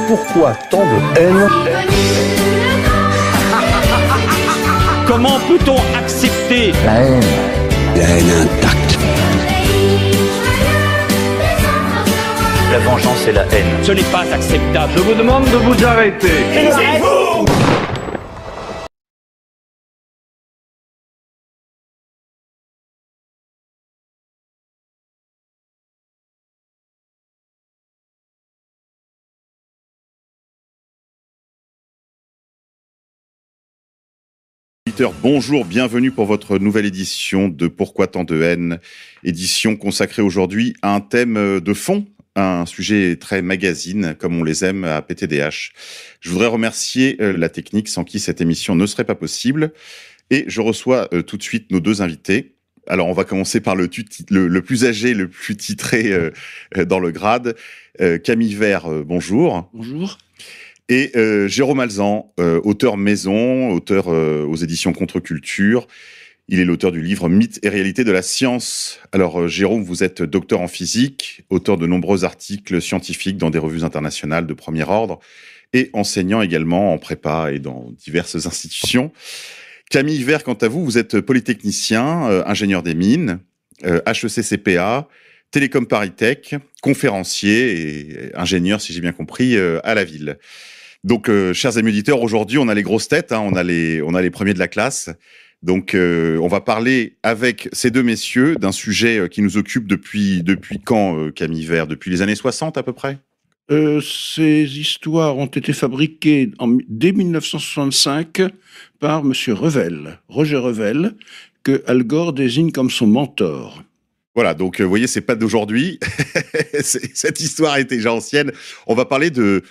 Pourquoi tant de haine? Comment peut-on accepter La haine. La haine intacte. La vengeance et la haine. Ce n'est pas acceptable. Je vous demande de vous arrêter. Taisez-vous! Bonjour, bienvenue pour votre nouvelle édition de Pourquoi tant de haine, édition consacrée aujourd'hui à un thème de fond, un sujet très magazine, comme on les aime à PTDH. Je voudrais remercier la technique sans qui cette émission ne serait pas possible, et je reçois tout de suite nos deux invités. Alors, on va commencer par le plus âgé, le plus titré dans le grade. Camille Vert, bonjour. Bonjour. Et Jérôme Alzan, auteur maison, auteur aux éditions Contre-Culture. Il est l'auteur du livre Mythes et réalité de la science. Alors Jérôme, vous êtes docteur en physique, auteur de nombreux articles scientifiques dans des revues internationales de premier ordre et enseignant également en prépa et dans diverses institutions. Camille Vert, quant à vous, vous êtes polytechnicien, ingénieur des mines, HEC-CPA, Télécom Paris-Tech, conférencier et ingénieur, si j'ai bien compris, à la ville. Donc, chers amis auditeurs, aujourd'hui, on a les grosses têtes, on a les premiers de la classe. Donc, on va parler avec ces deux messieurs d'un sujet qui nous occupe depuis quand, Camille Vert? Depuis les années 60 à peu près? Ces histoires ont été fabriquées dès 1965 par Monsieur Revel, Roger Revel, que Al Gore désigne comme son mentor. Voilà, donc vous voyez, c'est pas d'aujourd'hui. Cette histoire est déjà ancienne. On va parler de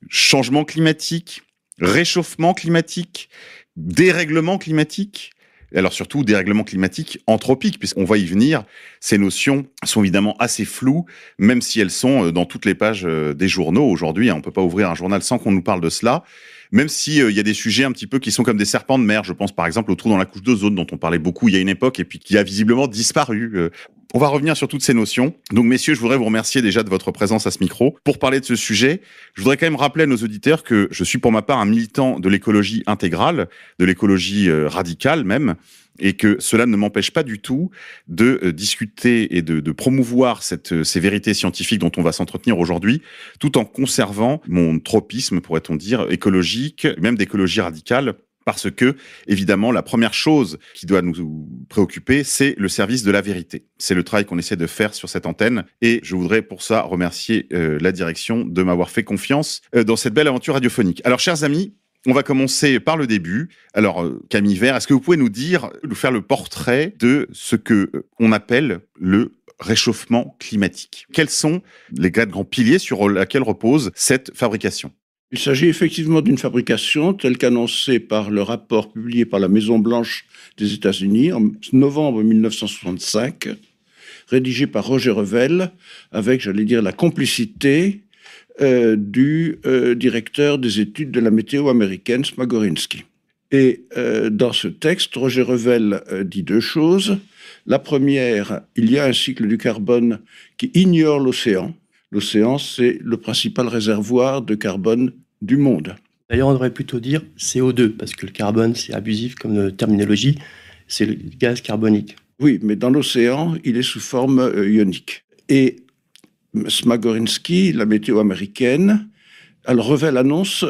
changement climatique, réchauffement climatique, dérèglement climatique. Alors surtout dérèglement climatique anthropique, puisqu'on va y venir. Ces notions sont évidemment assez floues, même si elles sont dans toutes les pages des journaux aujourd'hui. On peut pas ouvrir un journal sans qu'on nous parle de cela. Même si y a des sujets un petit peu qui sont comme des serpents de mer. Je pense par exemple au trou dans la couche d'ozone dont on parlait beaucoup il y a une époque et puis qui a visiblement disparu. On va revenir sur toutes ces notions. Donc messieurs, je voudrais vous remercier déjà de votre présence à ce micro. Pour parler de ce sujet, je voudrais quand même rappeler à nos auditeurs que je suis pour ma part un militant de l'écologie intégrale, de l'écologie radicale même, et que cela ne m'empêche pas du tout de discuter et de promouvoir ces vérités scientifiques dont on va s'entretenir aujourd'hui, tout en conservant mon tropisme, pourrait-on dire, écologique, même d'écologie radicale, parce que, évidemment, la première chose qui doit nous préoccuper, c'est le service de la vérité. C'est le travail qu'on essaie de faire sur cette antenne, et je voudrais pour ça remercier la direction de m'avoir fait confiance dans cette belle aventure radiophonique. Alors, chers amis, on va commencer par le début. Alors, Camille Vert, est-ce que vous pouvez nous faire le portrait de ce que on appelle le réchauffement climatique? Quels sont les grands piliers sur lesquels repose cette fabrication? Il s'agit effectivement d'une fabrication telle qu'annoncée par le rapport publié par la Maison-Blanche des États-Unis en novembre 1965, rédigé par Roger Revel, avec, j'allais dire, la complicité du directeur des études de la météo américaine, Smagorinsky. Et dans ce texte, Roger Revel dit deux choses. La première, il y a un cycle du carbone qui ignore l'océan. L'océan, c'est le principal réservoir de carbone du monde. D'ailleurs, on devrait plutôt dire CO2, parce que le carbone, c'est abusif comme terminologie, c'est le gaz carbonique. Oui, mais dans l'océan, il est sous forme ionique. Et Smagorinsky, la météo américaine, alors Revel annonce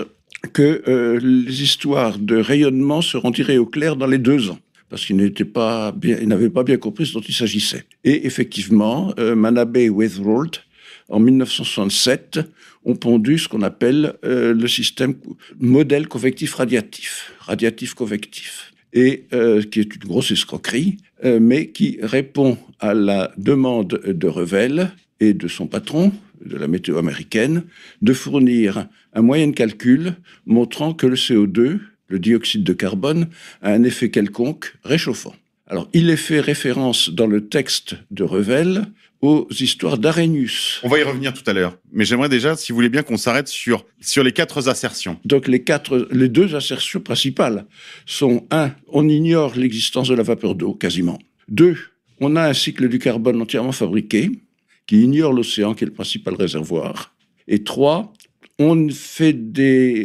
que les histoires de rayonnement seront tirées au clair dans les 2 ans, parce qu'il n'avait pas bien compris ce dont il s'agissait. Et effectivement, Manabe et Weatherald, en 1967, ont pondu ce qu'on appelle le système modèle convectif radiatif-convectif, et qui est une grosse escroquerie, mais qui répond à la demande de Revel et de son patron, de la météo américaine, de fournir un moyen de calcul montrant que le CO2, le dioxyde de carbone, a un effet quelconque réchauffant. Alors, il est fait référence dans le texte de Revel aux histoires d'Arrhenius. On va y revenir tout à l'heure. Mais j'aimerais déjà, si vous voulez bien, qu'on s'arrête sur les 4 assertions. Donc, les 2 assertions principales sont 1, on ignore l'existence de la vapeur d'eau, quasiment. 2, on a un cycle du carbone entièrement fabriqué, qui ignore l'océan, qui est le principal réservoir. Et 3, on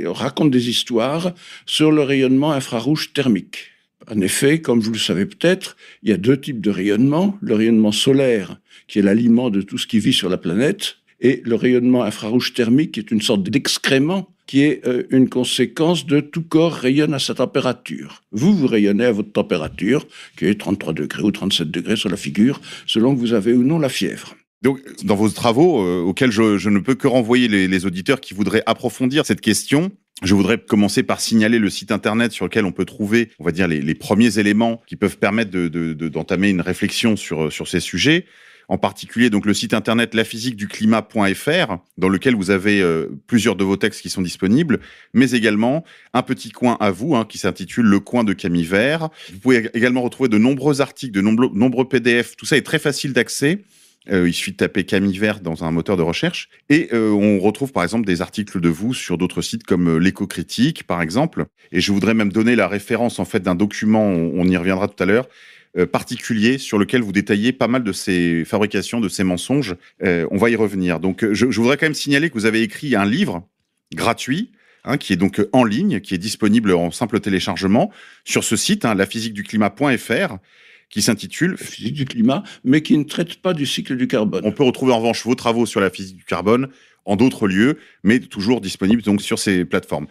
raconte des histoires sur le rayonnement infrarouge thermique. En effet, comme vous le savez peut-être, il y a 2 types de rayonnement. Le rayonnement solaire, qui est l'aliment de tout ce qui vit sur la planète, et le rayonnement infrarouge thermique, qui est une sorte d'excrément, qui est une conséquence de tout corps rayonne à sa température. Vous rayonnez à votre température, qui est 33 degrés ou 37 degrés sur la figure, selon que vous avez ou non la fièvre. Donc, dans vos travaux, auxquels je ne peux que renvoyer les auditeurs qui voudraient approfondir cette question, je voudrais commencer par signaler le site internet sur lequel on peut trouver, on va dire, les premiers éléments qui peuvent permettre d'entamer une réflexion sur ces sujets. En particulier, donc, le site internet laphysiqueduclimat.fr, dans lequel vous avez plusieurs de vos textes qui sont disponibles, mais également un petit coin à vous, qui s'intitule Le coin de Camille Vert. Vous pouvez également retrouver de nombreux articles, de nombreux PDF. Tout ça est très facile d'accès. Il suffit de taper Camille Vert dans un moteur de recherche. Et on retrouve par exemple des articles de vous sur d'autres sites comme l'Éco-Critique, par exemple. Et je voudrais même donner la référence en fait d'un document, on y reviendra tout à l'heure, particulier sur lequel vous détaillez pas mal de ces fabrications, de ces mensonges. On va y revenir. Donc je voudrais quand même signaler que vous avez écrit un livre gratuit, qui est donc en ligne, qui est disponible en simple téléchargement sur ce site, laphysiqueduclimat.fr, qui s'intitule La physique du climat, mais qui ne traite pas du cycle du carbone. On peut retrouver en revanche vos travaux sur la physique du carbone en d'autres lieux, mais toujours disponibles donc sur ces plateformes.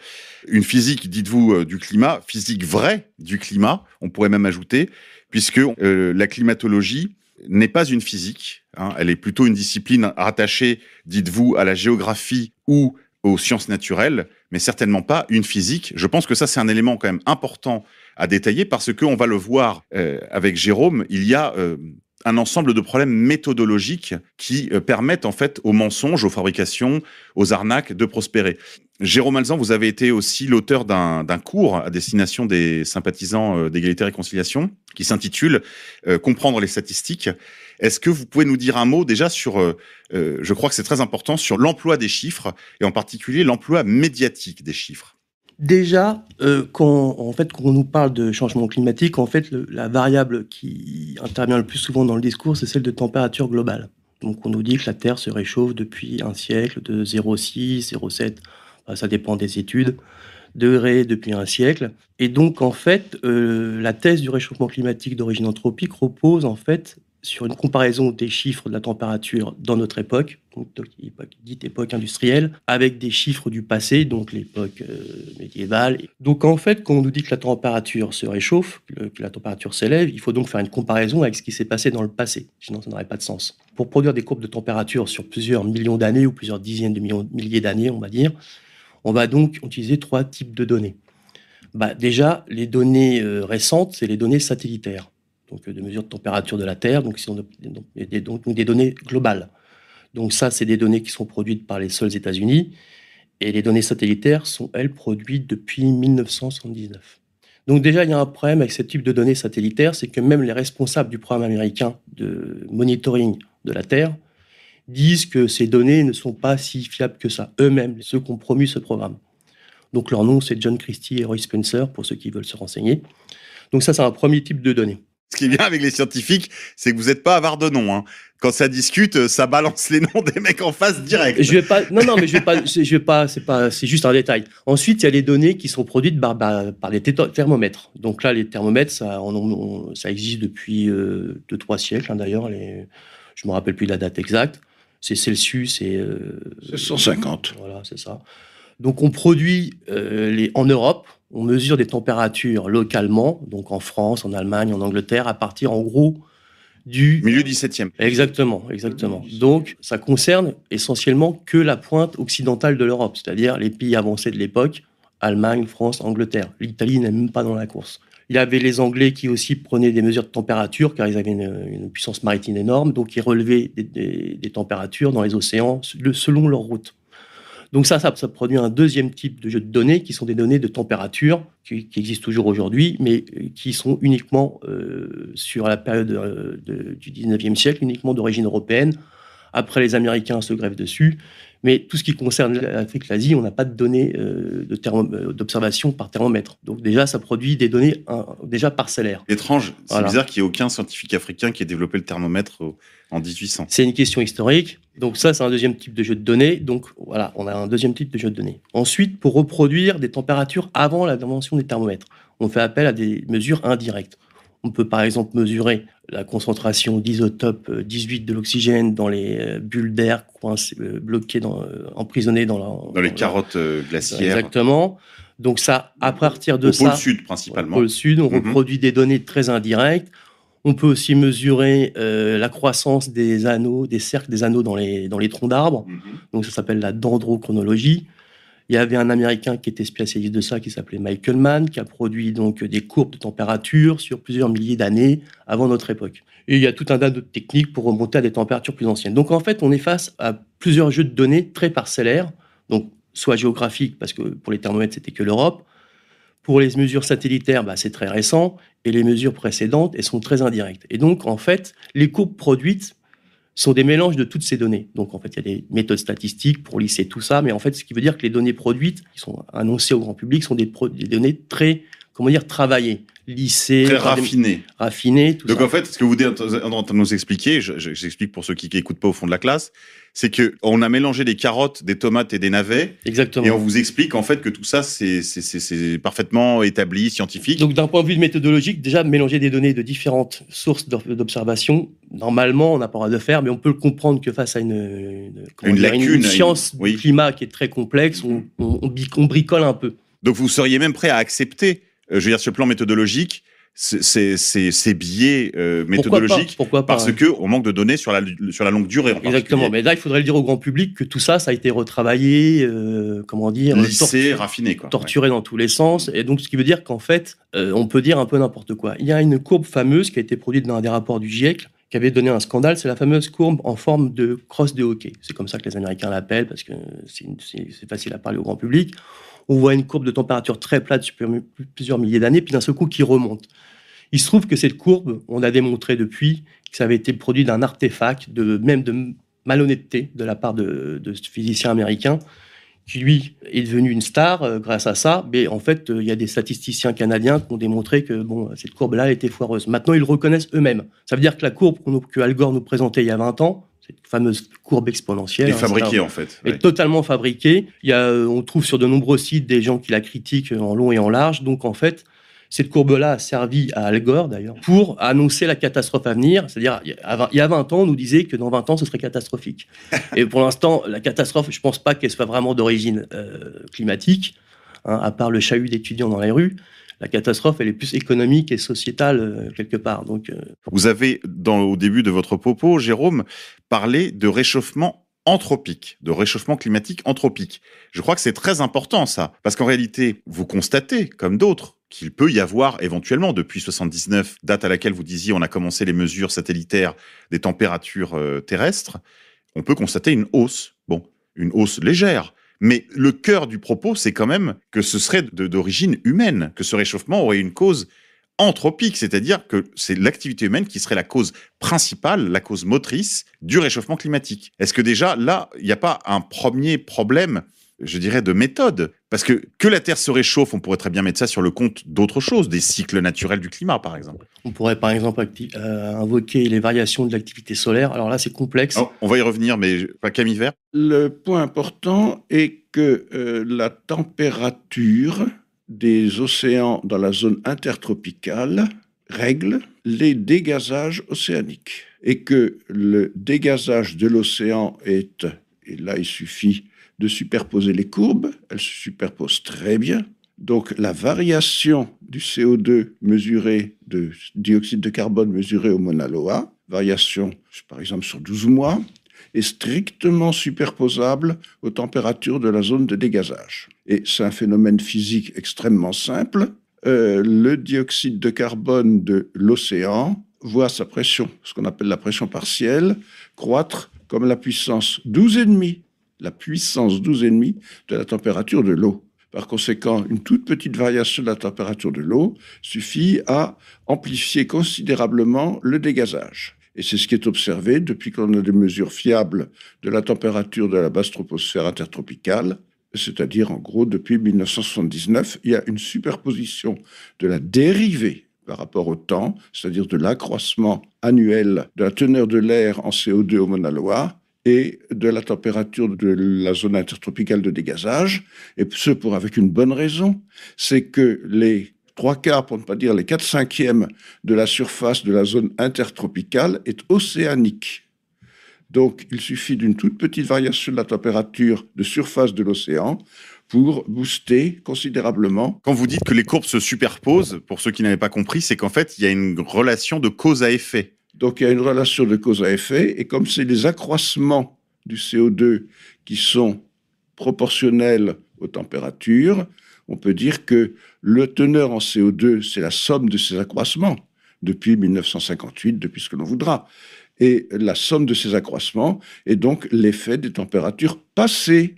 Une physique, dites-vous, du climat, physique vraie du climat, on pourrait même ajouter, puisque la climatologie n'est pas une physique, elle est plutôt une discipline rattachée, dites-vous, à la géographie ou aux sciences naturelles, mais certainement pas une physique. Je pense que ça, c'est un élément quand même important à détailler parce qu'on va le voir avec Jérôme, il y a un ensemble de problèmes méthodologiques qui permettent en fait aux mensonges, aux fabrications, aux arnaques de prospérer. Jérôme Alzan, vous avez été aussi l'auteur d'un cours à destination des sympathisants d'égalité et réconciliation qui s'intitule « Comprendre les statistiques ». Est-ce que vous pouvez nous dire un mot déjà sur, je crois que c'est très important, sur l'emploi des chiffres et en particulier l'emploi médiatique des chiffres? Déjà, quand on nous parle de changement climatique, en fait, la variable qui intervient le plus souvent dans le discours, c'est celle de température globale. Donc, on nous dit que la Terre se réchauffe depuis un siècle de 0,6, 0,7, ça dépend des études, degrés depuis un siècle. Et donc, en fait, la thèse du réchauffement climatique d'origine anthropique repose, en fait, sur une comparaison des chiffres de la température dans notre époque, donc dite époque industrielle, avec des chiffres du passé, donc l'époque médiévale. Donc en fait, quand on nous dit que la température se réchauffe, que la température s'élève, il faut donc faire une comparaison avec ce qui s'est passé dans le passé, sinon ça n'aurait pas de sens. Pour produire des courbes de température sur plusieurs millions d'années ou plusieurs dizaines de milliers d'années, on va dire, on va donc utiliser 3 types de données. Déjà, les données récentes, c'est les données satellitaires. Donc de mesure de température de la Terre, donc des données globales. Donc ça, c'est des données qui sont produites par les seuls États-Unis, et les données satellitaires sont, elles, produites depuis 1979. Donc déjà, il y a un problème avec ce type de données satellitaires, c'est que même les responsables du programme américain de monitoring de la Terre disent que ces données ne sont pas si fiables que ça, eux-mêmes, ceux qui ont promu ce programme. Donc leur nom, c'est John Christie et Roy Spencer, pour ceux qui veulent se renseigner. Donc ça, c'est un premier type de données. Ce qui est bien avec les scientifiques, c'est que vous n'êtes pas avare de noms. Quand ça discute, ça balance les noms des mecs en face direct. Je vais pas. C'est juste un détail. Ensuite, il y a les données qui sont produites par les thermomètres. Donc là, les thermomètres, ça existe depuis 2-3 siècles. D'ailleurs, je me rappelle plus la date exacte. C'est Celsius et. C'est 150. Voilà, c'est ça. Donc on produit en Europe. On mesure des températures localement, donc en France, en Allemagne, en Angleterre, à partir, en gros, du... Milieu 17e. Exactement. Donc, ça concerne essentiellement que la pointe occidentale de l'Europe, c'est-à-dire les pays avancés de l'époque, Allemagne, France, Angleterre. L'Italie n'est même pas dans la course. Il y avait les Anglais qui aussi prenaient des mesures de température, car ils avaient une puissance maritime énorme, donc ils relevaient des températures dans les océans selon leur route. Donc ça produit un deuxième type de jeu de données qui sont des données de température qui existent toujours aujourd'hui, mais qui sont uniquement sur la période du 19e siècle, uniquement d'origine européenne, Après, les Américains se grèvent dessus. Mais tout ce qui concerne l'Afrique, l'Asie, on n'a pas de données d'observation par thermomètre. Donc déjà, ça produit des données déjà parcellaires. Étrange, c'est Voilà. bizarre qu'il n'y ait aucun scientifique africain qui ait développé le thermomètre en 1800. C'est une question historique. Donc ça, c'est un deuxième type de jeu de données. Donc voilà, on a un deuxième type de jeu de données. Ensuite, pour reproduire des températures avant l'invention des thermomètres, on fait appel à des mesures indirectes. On peut par exemple mesurer la concentration d'isotope 18 de l'oxygène dans les bulles d'air bloquées, emprisonnées dans les carottes glaciaires. Exactement. Donc ça, à partir de au ça... pôle sud principalement. Au pôle sud, on reproduit des données très indirectes. On peut aussi mesurer la croissance des anneaux, des cercles des anneaux dans les troncs d'arbres. Donc ça s'appelle la dendrochronologie. Il y avait un Américain qui était spécialiste de ça, qui s'appelait Michael Mann, qui a produit donc des courbes de température sur plusieurs milliers d'années avant notre époque. Et il y a tout un tas de techniques pour remonter à des températures plus anciennes. Donc en fait, on est face à plusieurs jeux de données très parcellaires, donc soit géographiques, parce que pour les thermomètres, c'était que l'Europe. Pour les mesures satellitaires, c'est très récent, et les mesures précédentes, elles sont très indirectes. Et donc, en fait, les courbes produites sont des mélanges de toutes ces données. Donc, en fait, il y a des méthodes statistiques pour lisser tout ça, mais en fait, ce qui veut dire que les données produites, qui sont annoncées au grand public, sont des données très, travaillées, lissées, très raffinées. Tout donc, ça. en fait, ce que vous êtes en train de nous expliquer, j'explique pour ceux qui n'écoutent pas au fond de la classe, c'est qu'on a mélangé des carottes, des tomates et des navets. Exactement. Et on vous explique en fait que tout ça, c'est parfaitement établi, scientifique. Donc, d'un point de vue méthodologique, déjà, mélanger des données de différentes sources d'observation, normalement, on n'a pas le droit de le faire, mais on peut le comprendre que face à une science du climat qui est très complexe, on bricole un peu. Donc, vous seriez même prêt à accepter, je veux dire, sur le plan méthodologique, ces biais méthodologiques, Pourquoi pas, parce qu'on manque de données sur la longue durée. Exactement, mais là, il faudrait le dire au grand public que tout ça, ça a été retravaillé, lissé, raffiné, torturé dans tous les sens, et donc ce qui veut dire qu'en fait, on peut dire un peu n'importe quoi. Il y a une courbe fameuse qui a été produite dans un des rapports du GIEC, qui avait donné un scandale, c'est la fameuse courbe en forme de crosse de hockey. C'est comme ça que les Américains l'appellent, parce que c'est facile à parler au grand public. On voit une courbe de température très plate sur plusieurs milliers d'années, puis d'un seul coup qui remonte. Il se trouve que cette courbe, on a démontré depuis que ça avait été produit d'un artefact, même de malhonnêteté de la part de ce physicien américain, qui lui est devenu une star grâce à ça. Mais en fait, il y a des statisticiens canadiens qui ont démontré que cette courbe-là était foireuse. Maintenant, ils le reconnaissent eux-mêmes. Ça veut dire que la courbe que Al Gore nous présentait il y a 20 ans, cette fameuse courbe exponentielle. Et fabriquée, en fait. Est totalement fabriquée. On trouve sur de nombreux sites des gens qui la critiquent en long et en large. Donc, en fait, cette courbe-là a servi à Al Gore, d'ailleurs, pour annoncer la catastrophe à venir. C'est-à-dire, il y a 20 ans, on nous disait que dans 20 ans, ce serait catastrophique. Et pour l'instant, la catastrophe, je ne pense pas qu'elle soit vraiment d'origine climatique, à part le chahut d'étudiants dans les rues. La catastrophe, elle est plus économique et sociétale quelque part. Donc, Vous avez, au début de votre propos, Jérôme, parlé de réchauffement anthropique, de réchauffement climatique anthropique. Je crois que c'est très important, ça, parce qu'en réalité, vous constatez, comme d'autres, qu'il peut y avoir éventuellement, depuis 79, date à laquelle vous disiez on a commencé les mesures satellitaires des températures terrestres, on peut constater une hausse. Bon, une hausse légère. Mais le cœur du propos, c'est quand même que ce serait d'origine humaine, que ce réchauffement aurait une cause anthropique, c'est-à-dire que c'est l'activité humaine qui serait la cause principale, la cause motrice du réchauffement climatique. Est-ce que déjà, là, il n'y a pas un premier problème, je dirais, de méthode? Parce que la Terre se réchauffe, on pourrait très bien mettre ça sur le compte d'autres choses, des cycles naturels du climat, par exemple. On pourrait, par exemple, invoquer les variations de l'activité solaire. Alors là, c'est complexe. Alors, on va y revenir, mais pas Camille Vert. Le point important est que la température des océans dans la zone intertropicale règle les dégazages océaniques. Et que le dégazage de l'océan et là il suffit de superposer les courbes, elles se superposent très bien. Donc la variation du CO2 mesurée, de dioxyde de carbone mesuré au Mauna Loa, variation par exemple sur 12 mois, est strictement superposable aux températures de la zone de dégazage. Et c'est un phénomène physique extrêmement simple. Le dioxyde de carbone de l'océan voit sa pression, ce qu'on appelle la pression partielle, croître comme la puissance 12,5, de la température de l'eau. Par conséquent, une toute petite variation de la température de l'eau suffit à amplifier considérablement le dégazage. Et c'est ce qui est observé depuis qu'on a des mesures fiables de la température de la basse troposphère intertropicale, c'est-à-dire en gros depuis 1979, il y a une superposition de la dérivée par rapport au temps, c'est-à-dire de l'accroissement annuel de la teneur de l'air en CO2 au Mauna Loa et de la température de la zone intertropicale de dégazage, et ce pour avec une bonne raison, c'est que les 3/4, pour ne pas dire les 4/5 de la surface de la zone intertropicale est océanique. Donc, il suffit d'une toute petite variation de la température de surface de l'océan pour booster considérablement. Quand vous dites que les courbes se superposent, pour ceux qui n'avaient pas compris, c'est qu'en fait, il y a une relation de cause à effet. Donc, il y a une relation de cause à effet, et comme c'est les accroissements du CO2 qui sont proportionnels aux températures, on peut dire que le teneur en CO2, c'est la somme de ces accroissements, depuis 1958, depuis ce que l'on voudra. Et la somme de ces accroissements est donc l'effet des températures passées,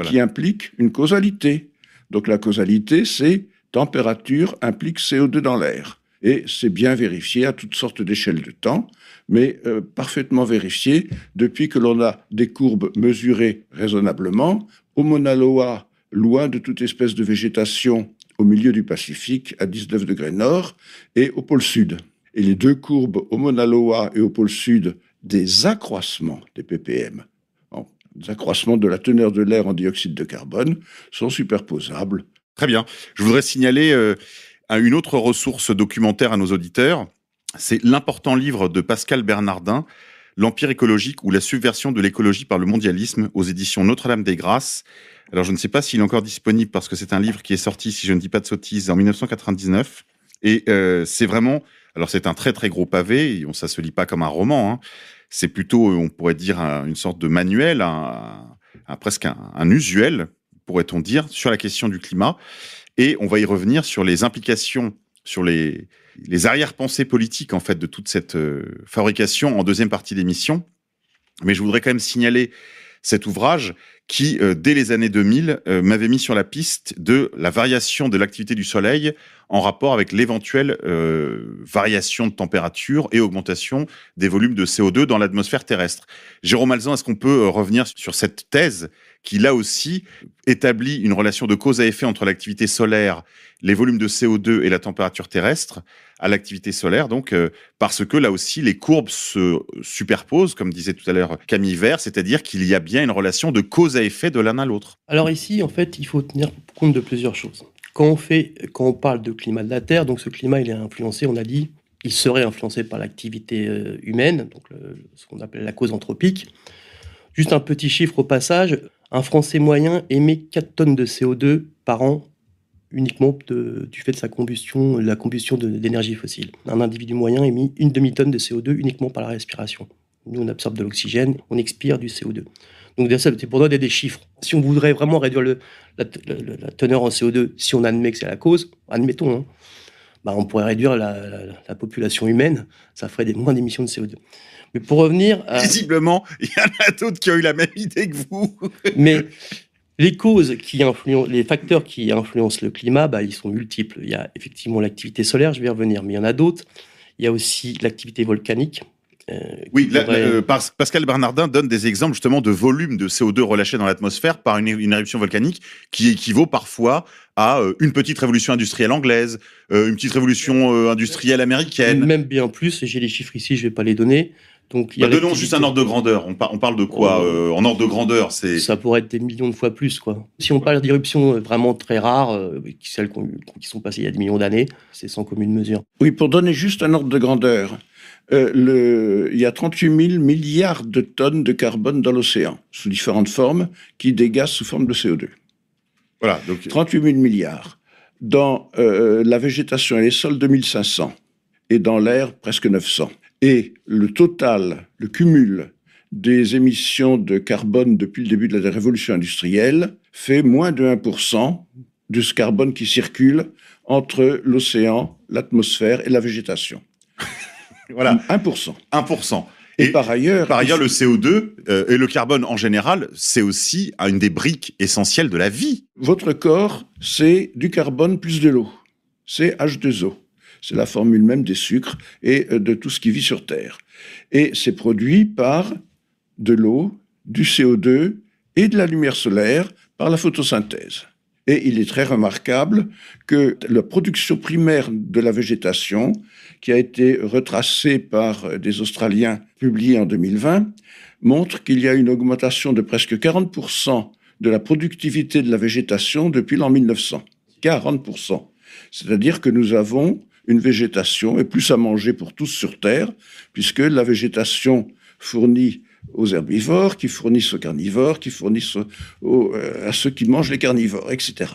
qui implique une causalité. Donc la causalité, c'est température implique CO2 dans l'air. Et c'est bien vérifié à toutes sortes d'échelles de temps, mais parfaitement vérifié depuis que l'on a des courbes mesurées raisonnablement. Au Mauna Loa, loin de toute espèce de végétation, au milieu du Pacifique, à 19 degrés nord, et au pôle sud. Et les deux courbes, au Mauna Loa et au pôle sud, des accroissements des ppm, des accroissements de la teneur de l'air en dioxyde de carbone, sont superposables. Très bien. Je voudrais signaler une autre ressource documentaire à nos auditeurs. C'est l'important livre de Pascal Bernardin, L'Empire écologique ou la subversion de l'écologie par le mondialisme, aux éditions Notre-Dame-des-Grâces. Alors, je ne sais pas s'il est encore disponible parce que c'est un livre qui est sorti, si je ne dis pas de sottises, en 1999. Et c'est vraiment... Alors, c'est un très, très gros pavé. Ça ne se lit pas comme un roman. Hein. C'est plutôt, on pourrait dire, une sorte de manuel, presque un usuel, pourrait-on dire, sur la question du climat. Et on va y revenir sur les implications, sur les arrière-pensées politiques, en fait, de toute cette fabrication en deuxième partie d'émission. Mais je voudrais quand même signaler cet ouvrage qui, dès les années 2000, m'avait mis sur la piste de la variation de l'activité du Soleil en rapport avec l'éventuelle variation de température et augmentation des volumes de CO2 dans l'atmosphère terrestre. Jérôme Alzan, est-ce qu'on peut revenir sur cette thèse qui, là aussi, établit une relation de cause à effet entre l'activité solaire, les volumes de CO2 et la température terrestre à l'activité solaire, donc parce que là aussi les courbes se superposent, comme disait tout à l'heure Camille Vert, c'est-à-dire qu'il y a bien une relation de cause à effet de l'un à l'autre. Alors ici, en fait, il faut tenir compte de plusieurs choses. Quand on parle de climat de la Terre, donc ce climat, il est influencé, on a dit, il serait influencé par l'activité humaine, donc ce qu'on appelle la cause anthropique. Juste un petit chiffre au passage, un Français moyen émet 4 tonnes de CO2 par an uniquement du fait de la combustion d'énergie fossile. Un individu moyen émet une demi-tonne de CO2 uniquement par la respiration. Nous, on absorbe de l'oxygène, on expire du CO2. Donc, c'est pour donner des chiffres. Si on voudrait vraiment réduire la teneur en CO2, si on admet que c'est la cause, admettons, hein, on pourrait réduire la population humaine, ça ferait moins d'émissions de CO2. Mais pour revenir à... Visiblement, il y en a d'autres qui ont eu la même idée que vous. Mais les causes les facteurs qui influencent le climat, ils sont multiples. Il y a effectivement l'activité solaire, je vais y revenir, mais il y en a d'autres. Il y a aussi l'activité volcanique. Oui, Pascal Bernardin donne des exemples justement de volume de CO2 relâché dans l'atmosphère par une éruption volcanique qui équivaut parfois à une petite révolution industrielle anglaise, une petite révolution industrielle américaine. Même bien plus, j'ai les chiffres ici, je ne vais pas les donner. Donc, donnons juste un ordre de grandeur. On parle de quoi en ordre de grandeur? Ça pourrait être des millions de fois plus, quoi. Si on parle d'éruptions vraiment très rares, celles qui sont passées il y a des millions d'années, c'est sans commune mesure. Oui, pour donner juste un ordre de grandeur, il y a 38 000 milliards de tonnes de carbone dans l'océan, sous différentes formes, qui dégagent sous forme de CO2. Voilà, donc 38 000 milliards. Dans la végétation et les sols, 2500. Et dans l'air, presque 900. Et le total, le cumul des émissions de carbone depuis le début de la révolution industrielle fait moins de 1% de ce carbone qui circule entre l'océan, l'atmosphère et la végétation. Voilà. 1%. 1%. Et par ailleurs, le CO2 et le carbone en général, c'est aussi une des briques essentielles de la vie. Votre corps, c'est du carbone plus de l'eau. C'est H2O. C'est la formule même des sucres et de tout ce qui vit sur Terre. Et c'est produit par de l'eau, du CO2 et de la lumière solaire par la photosynthèse. Et il est très remarquable que la production primaire de la végétation, qui a été retracée par des Australiens publiée en 2020, montre qu'il y a une augmentation de presque 40% de la productivité de la végétation depuis l'an 1900. 40%. C'est-à-dire que nous avons une végétation et plus à manger pour tous sur Terre, puisque la végétation fournit aux herbivores, qui fournissent aux carnivores, qui fournissent à ceux qui mangent les carnivores, etc.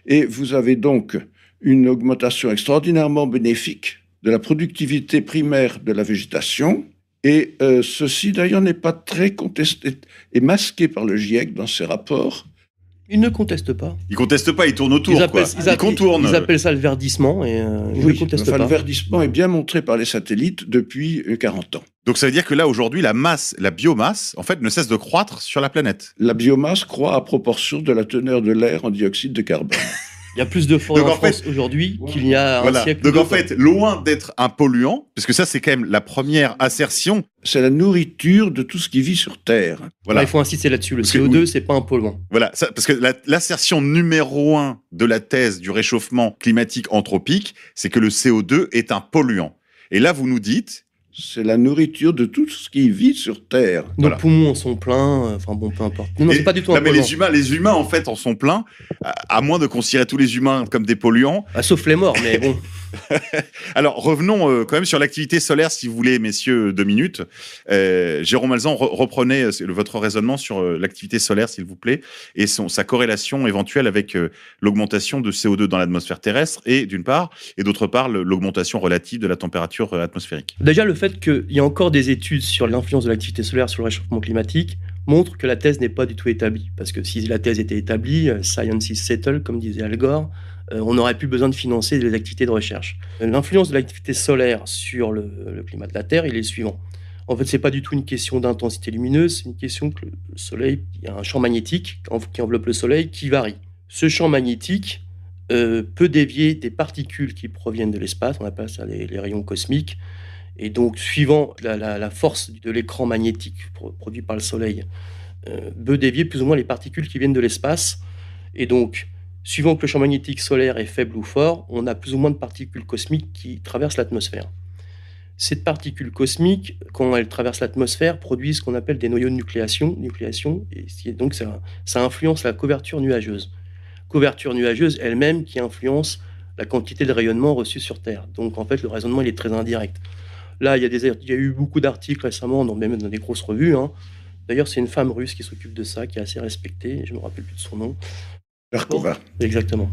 Et vous avez donc une augmentation extraordinairement bénéfique de la productivité primaire de la végétation, et ceci d'ailleurs n'est pas très contesté et masqué par le GIEC dans ses rapports. Ils ne contestent pas. Ils contestent pas, ils tournent autour. Ils contournent. Ils appellent ça le verdissement et ils ne contestent pas. Le verdissement est bien montré par les satellites depuis 40 ans. Donc ça veut dire que là, aujourd'hui, la biomasse, en fait, ne cesse de croître sur la planète. La biomasse croît à proportion de la teneur de l'air en dioxyde de carbone. Il y a plus de forêts en France aujourd'hui qu'il y a un siècle. Donc en fait, loin d'être un polluant, parce que ça c'est quand même la première assertion. C'est la nourriture de tout ce qui vit sur Terre. Voilà. Il faut insister là-dessus. Le CO2, c'est pas un polluant. Voilà, parce que l'assertion numéro 1 de la thèse du réchauffement climatique anthropique, c'est que le CO2 est un polluant. Et là, vous nous dites... C'est la nourriture de tout ce qui vit sur Terre. Nos poumons en sont pleins, enfin bon, peu importe. Non, c'est pas du tout un polluant. Mais les humains, en fait, en sont pleins, à moins de considérer tous les humains comme des polluants. Sauf les morts, mais bon. Alors, revenons quand même sur l'activité solaire, si vous voulez, messieurs, 2 minutes. Jérôme Alzan, reprenez votre raisonnement sur l'activité solaire, s'il vous plaît, et sa corrélation éventuelle avec l'augmentation de CO2 dans l'atmosphère terrestre, et d'une part, et d'autre part, l'augmentation relative de la température atmosphérique. Déjà, le fait qu'il y a encore des études sur l'influence de l'activité solaire sur le réchauffement climatique montre que la thèse n'est pas du tout établie. Parce que si la thèse était établie, science is settled, comme disait Al Gore, on n'aurait plus besoin de financer des activités de recherche. L'influence de l'activité solaire sur le climat de la Terre, il est le suivant. En fait, c'est pas du tout une question d'intensité lumineuse, c'est une question que le Soleil, il y a un champ magnétique qui enveloppe le Soleil qui varie. Ce champ magnétique peut dévier des particules qui proviennent de l'espace, on appelle ça les rayons cosmiques, et donc suivant la force de l'écran magnétique produit par le Soleil, peut dévier plus ou moins les particules qui viennent de l'espace, et donc suivant que le champ magnétique solaire est faible ou fort, on a plus ou moins de particules cosmiques qui traversent l'atmosphère. Ces particules cosmiques, quand elles traversent l'atmosphère, produisent ce qu'on appelle des noyaux de nucléation et donc ça influence la couverture nuageuse. Couverture nuageuse elle-même qui influence la quantité de rayonnement reçu sur Terre. Donc en fait, le raisonnement il est très indirect. Là, il y a eu beaucoup d'articles récemment, même dans des grosses revues. D'ailleurs, c'est une femme russe qui s'occupe de ça, qui est assez respectée, je ne me rappelle plus de son nom. Berkova. Exactement.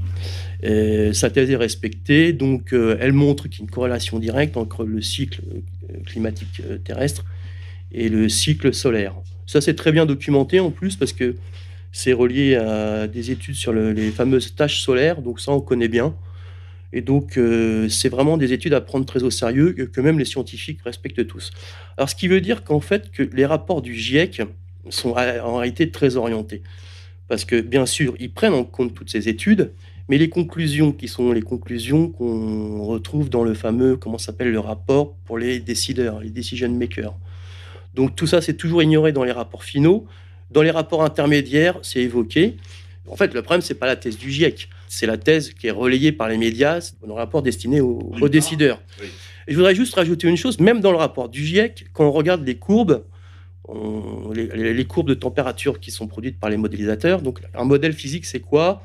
Sa thèse est respectée, donc elle montre qu'il y a une corrélation directe entre le cycle climatique terrestre et le cycle solaire. Ça, c'est très bien documenté en plus, parce que c'est relié à des études sur les fameuses taches solaires, donc ça, on connaît bien. Et donc, c'est vraiment des études à prendre très au sérieux, que même les scientifiques respectent tous. Alors, ce qui veut dire qu'en fait, que les rapports du GIEC sont en réalité très orientés. Parce que, bien sûr, ils prennent en compte toutes ces études, mais les conclusions qui sont les conclusions qu'on retrouve dans le fameux, comment s'appelle, le rapport pour les décideurs, les decision makers. Donc, tout ça, c'est toujours ignoré dans les rapports finaux. Dans les rapports intermédiaires, c'est évoqué. En fait, le problème, c'est pas la thèse du GIEC. C'est la thèse qui est relayée par les médias dans le rapport destiné aux décideurs. Oui. Et je voudrais juste rajouter une chose. Même dans le rapport du GIEC, quand on regarde les courbes, les courbes de température qui sont produites par les modélisateurs, donc un modèle physique, c'est quoi ?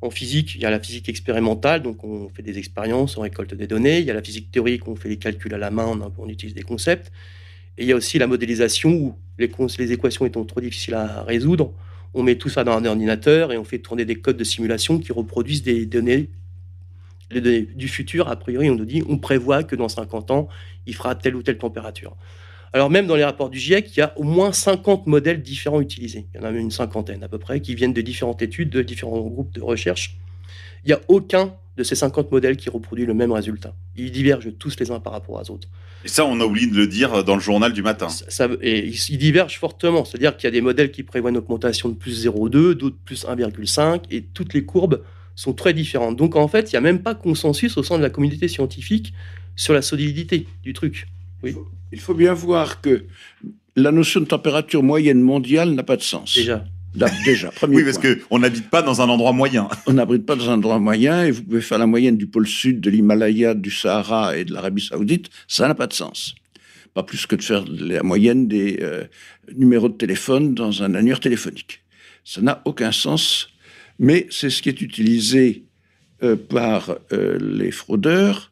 En physique, il y a la physique expérimentale, donc on fait des expériences, on récolte des données. Il y a la physique théorique, on fait les calculs à la main, on utilise des concepts. Et il y a aussi la modélisation où les équations étant trop difficiles à résoudre, on met tout ça dans un ordinateur et on fait tourner des codes de simulation qui reproduisent des données, les données du futur. A priori, on nous dit, on prévoit que dans 50 ans, il fera telle ou telle température. Alors même dans les rapports du GIEC, il y a au moins 50 modèles différents utilisés. Il y en a même une cinquantaine à peu près, qui viennent de différentes études, de différents groupes de recherche. Il n'y a aucun de ces 50 modèles qui reproduit le même résultat. Ils divergent tous les uns par rapport aux autres. Et ça, on a oublié de le dire dans le journal du matin. Et ils divergent fortement. C'est-à-dire qu'il y a des modèles qui prévoient une augmentation de plus 0,2, d'autres plus 1,5, et toutes les courbes sont très différentes. Donc en fait, il n'y a même pas consensus au sein de la communauté scientifique sur la solidité du truc. Oui. Il faut bien voir que la notion de température moyenne mondiale n'a pas de sens. Déjà, premier Oui, parce point. qu'on n'habite pas dans un endroit moyen. On n'abrite pas dans un endroit moyen et vous pouvez faire la moyenne du pôle sud, de l'Himalaya, du Sahara et de l'Arabie Saoudite. Ça n'a pas de sens. Pas plus que de faire la moyenne des numéros de téléphone dans un annuaire téléphonique. Ça n'a aucun sens, mais c'est ce qui est utilisé par les fraudeurs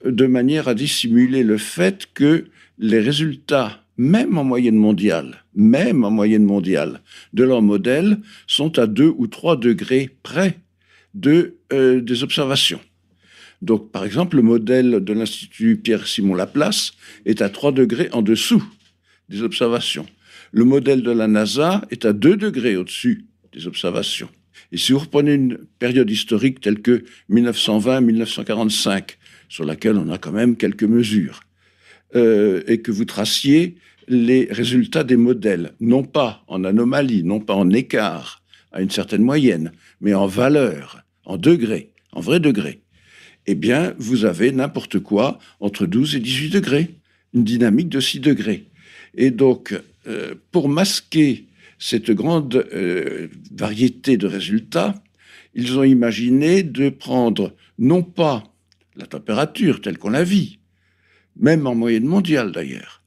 de manière à dissimuler le fait que les résultats, même en moyenne mondiale, de leur modèle sont à 2 ou 3 degrés près des observations. Donc, par exemple, le modèle de l'Institut Pierre-Simon Laplace est à 3 degrés en dessous des observations. Le modèle de la NASA est à 2 degrés au-dessus des observations. Et si vous reprenez une période historique telle que 1920-1945, sur laquelle on a quand même quelques mesures, et que vous traciez les résultats des modèles, non pas en anomalie, non pas en écart à une certaine moyenne, mais en valeur, en degrés, en vrais degrés, eh bien, vous avez n'importe quoi entre 12 et 18 degrés, une dynamique de 6 degrés. Et donc, pour masquer cette grande variété de résultats, ils ont imaginé de prendre non pas la température telle qu'on la vit, même en moyenne mondiale d'ailleurs,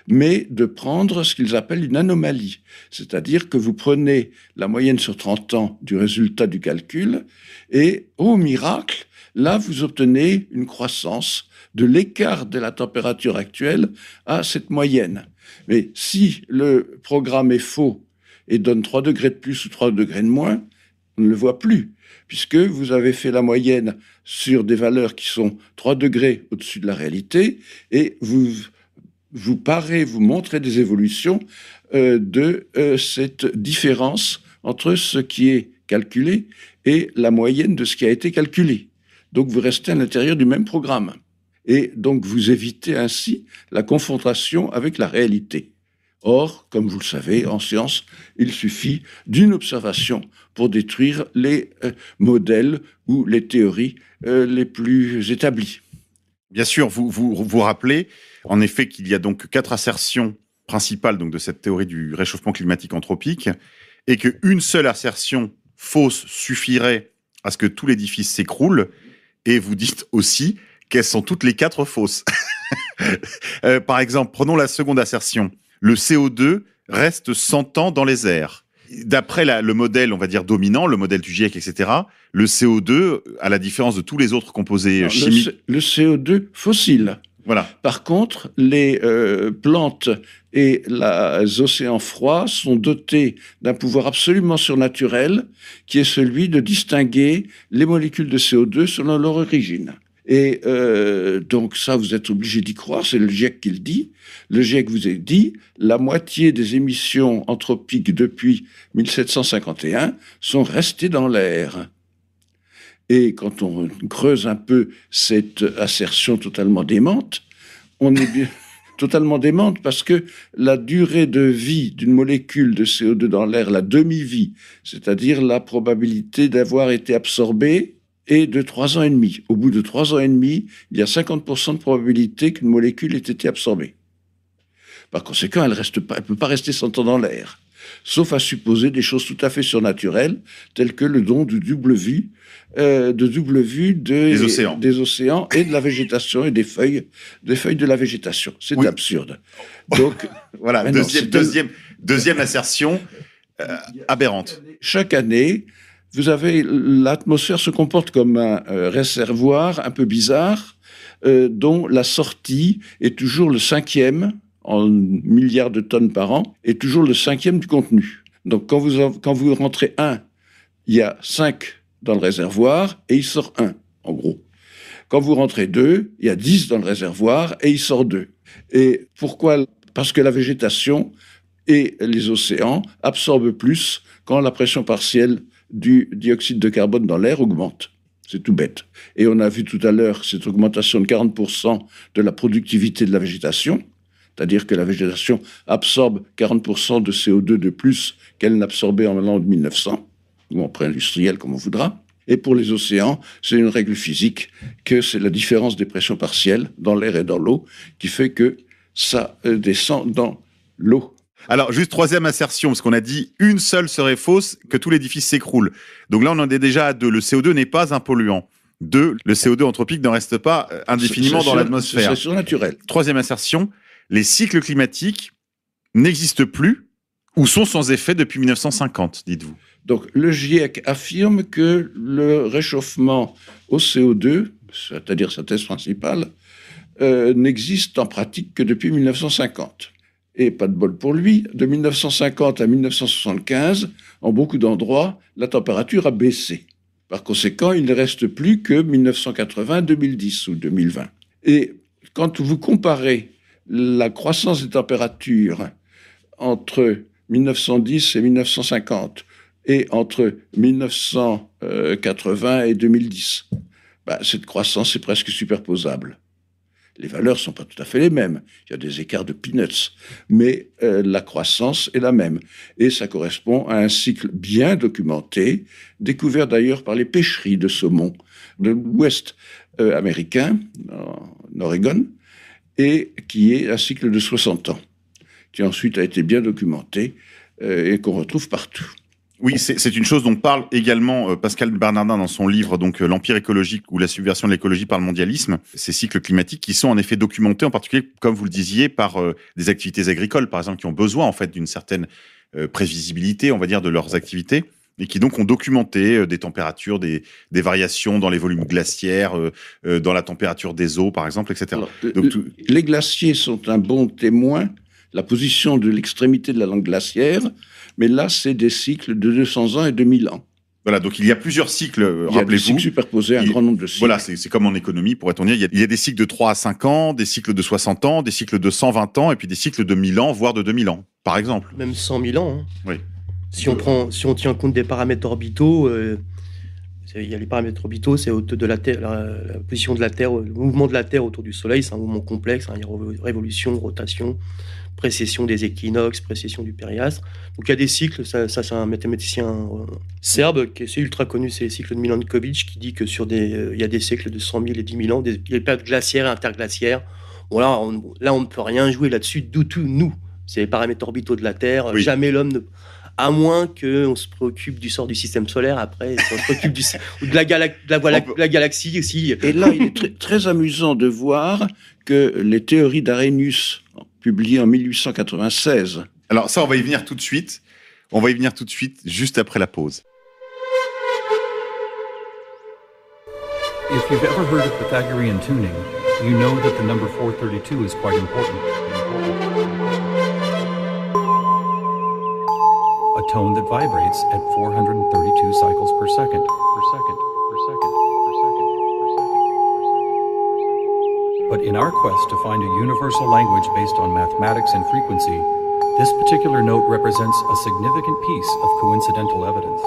mais de prendre ce qu'ils appellent une anomalie. C'est-à-dire que vous prenez la moyenne sur 30 ans du résultat du calcul et, au miracle, là, vous obtenez une croissance de l'écart de la température actuelle à cette moyenne. Mais si le programme est faux et donne 3 degrés de plus ou 3 degrés de moins, on ne le voit plus, puisque vous avez fait la moyenne sur des valeurs qui sont 3 degrés au-dessus de la réalité, et vous montrez des évolutions de cette différence entre ce qui est calculé et la moyenne de ce qui a été calculé. Donc vous restez à l'intérieur du même programme. Et donc vous évitez ainsi la confrontation avec la réalité. Or, comme vous le savez, en science, il suffit d'une observation pour détruire les modèles ou les théories les plus établies. Bien sûr, vous rappelez en effet qu'il y a donc 4 assertions principales donc, de cette théorie du réchauffement climatique anthropique et qu'une seule assertion fausse suffirait à ce que tout l'édifice s'écroule. Et vous dites aussi qu'elles sont toutes les 4 fausses. Par exemple, prenons la seconde assertion. Le CO2 reste 100 ans dans les airs. D'après le modèle, on va dire, dominant, le modèle du GIEC, etc., le CO2, à la différence de tous les autres composés chimiques... Le CO2 fossile. Voilà. Par contre, les plantes et les océans froids sont dotés d'un pouvoir absolument surnaturel qui est celui de distinguer les molécules de CO2 selon leur origine. Et donc ça, vous êtes obligé d'y croire, c'est le GIEC qui le dit. Le GIEC vous a dit, la moitié des émissions anthropiques depuis 1751 sont restées dans l'air. Et quand on creuse un peu cette assertion totalement démente, on est totalement démente parce que la durée de vie d'une molécule de CO2 dans l'air, la demi-vie, c'est-à-dire la probabilité d'avoir été absorbée, est de 3 ans et demi. Au bout de 3 ans et demi, il y a 50% de probabilité qu'une molécule ait été absorbée. Par conséquent, elle ne peut pas rester 100 ans dans l'air, sauf à supposer des choses tout à fait surnaturelles, telles que le don de double vue des océans et de la végétation et des feuilles de la végétation. C'est absurde. Donc, voilà, deuxième assertion aberrante. Chaque année, l'atmosphère se comporte comme un réservoir un peu bizarre, dont la sortie est toujours le 5e, en milliards de tonnes par an, est toujours le 5e du contenu. Donc quand vous rentrez 1, il y a 5 dans le réservoir et il sort 1, en gros. Quand vous rentrez 2, il y a 10 dans le réservoir et il sort 2. Et pourquoi ? Parce que la végétation et les océans absorbent plus quand la pression partielle du dioxyde de carbone dans l'air augmente. C'est tout bête. Et on a vu tout à l'heure cette augmentation de 40% de la productivité de la végétation, c'est-à-dire que la végétation absorbe 40% de CO2 de plus qu'elle n'absorbait en l'an 1900, ou en pré-industriel comme on voudra. Et pour les océans, c'est une règle physique que c'est la différence des pressions partielles dans l'air et dans l'eau qui fait que ça descend dans l'eau. Alors, juste troisième assertion, parce qu'on a dit une seule serait fausse, que tout l'édifice s'écroule. Donc là, on en est déjà à 2. Le CO2 n'est pas un polluant. 2, le CO2 anthropique ne reste pas indéfiniment dans l'atmosphère. C'est surnaturel. Troisième assertion, les cycles climatiques n'existent plus ou sont sans effet depuis 1950, dites-vous. Donc, le GIEC affirme que le réchauffement au CO2, c'est-à-dire sa thèse principale, n'existe en pratique que depuis 1950. Et pas de bol pour lui, de 1950 à 1975, en beaucoup d'endroits, la température a baissé. Par conséquent, il ne reste plus que 1980, 2010 ou 2020. Et quand vous comparez la croissance des températures entre 1910 et 1950 et entre 1980 et 2010, cette croissance est presque superposable. Les valeurs ne sont pas tout à fait les mêmes. Il y a des écarts de peanuts. Mais la croissance est la même. Et ça correspond à un cycle bien documenté, découvert d'ailleurs par les pêcheries de saumon de l'Ouest américain, en Oregon, et qui est un cycle de 60 ans, qui ensuite a été bien documenté et qu'on retrouve partout. Oui, c'est une chose dont parle également Pascal Bernardin dans son livre donc l'Empire écologique ou la subversion de l'écologie par le mondialisme. Ces cycles climatiques qui sont en effet documentés, en particulier, comme vous le disiez, par des activités agricoles, par exemple, qui ont besoin en fait d'une certaine prévisibilité, on va dire, de leurs activités, et qui donc ont documenté des températures, des variations dans les volumes glaciaires, dans la température des eaux, par exemple, etc. Alors, les glaciers sont un bon témoin, la position de l'extrémité de la langue glaciaire, mais là, c'est des cycles de 200 ans et de 1000 ans. Voilà, donc il y a plusieurs cycles, rappelez-vous. Il y a des cycles superposés, un grand nombre de cycles. Voilà, c'est comme en économie, pourrait-on dire. Il y a des cycles de 3 à 5 ans, des cycles de 60 ans, des cycles de 120 ans, et puis des cycles de 1000 ans, voire de 2000 ans, par exemple. Même 100 000 ans. Hein. Oui. Si on tient compte des paramètres orbitaux, il y a les paramètres orbitaux, c'est de la Terre, la position de la Terre, le mouvement de la Terre autour du Soleil, c'est un mouvement complexe, hein, il y a révolution, rotation, précession des équinoxes, précession du périastre. Donc il y a des cycles, ça c'est un mathématicien serbe qui est ultra connu, c'est les cycles de Milankovitch, qui dit que il y a des cycles de 100 000 et 10 000 ans, il y a des périodes glaciaires et interglaciaires. Bon, là, on ne peut rien jouer là-dessus du tout, nous. C'est les paramètres orbitaux de la Terre. Oui. Jamais l'homme ne... À moins qu'on se préoccupe du sort du système solaire, après, si on se préoccupe de la galaxie aussi. Et là, il est très, très amusant de voir que les théories d'Arrhenius, publiées en 1896... Alors ça, on va y venir tout de suite. On va y venir tout de suite, juste après la pause. If you've ever heard of Pythagorean tuning, you know that the number 432 is quite important. A tone that vibrates at 432 cycles per second. But in our quest to find a universal language based on mathematics and frequency, this particular note represents a significant piece of coincidental evidence.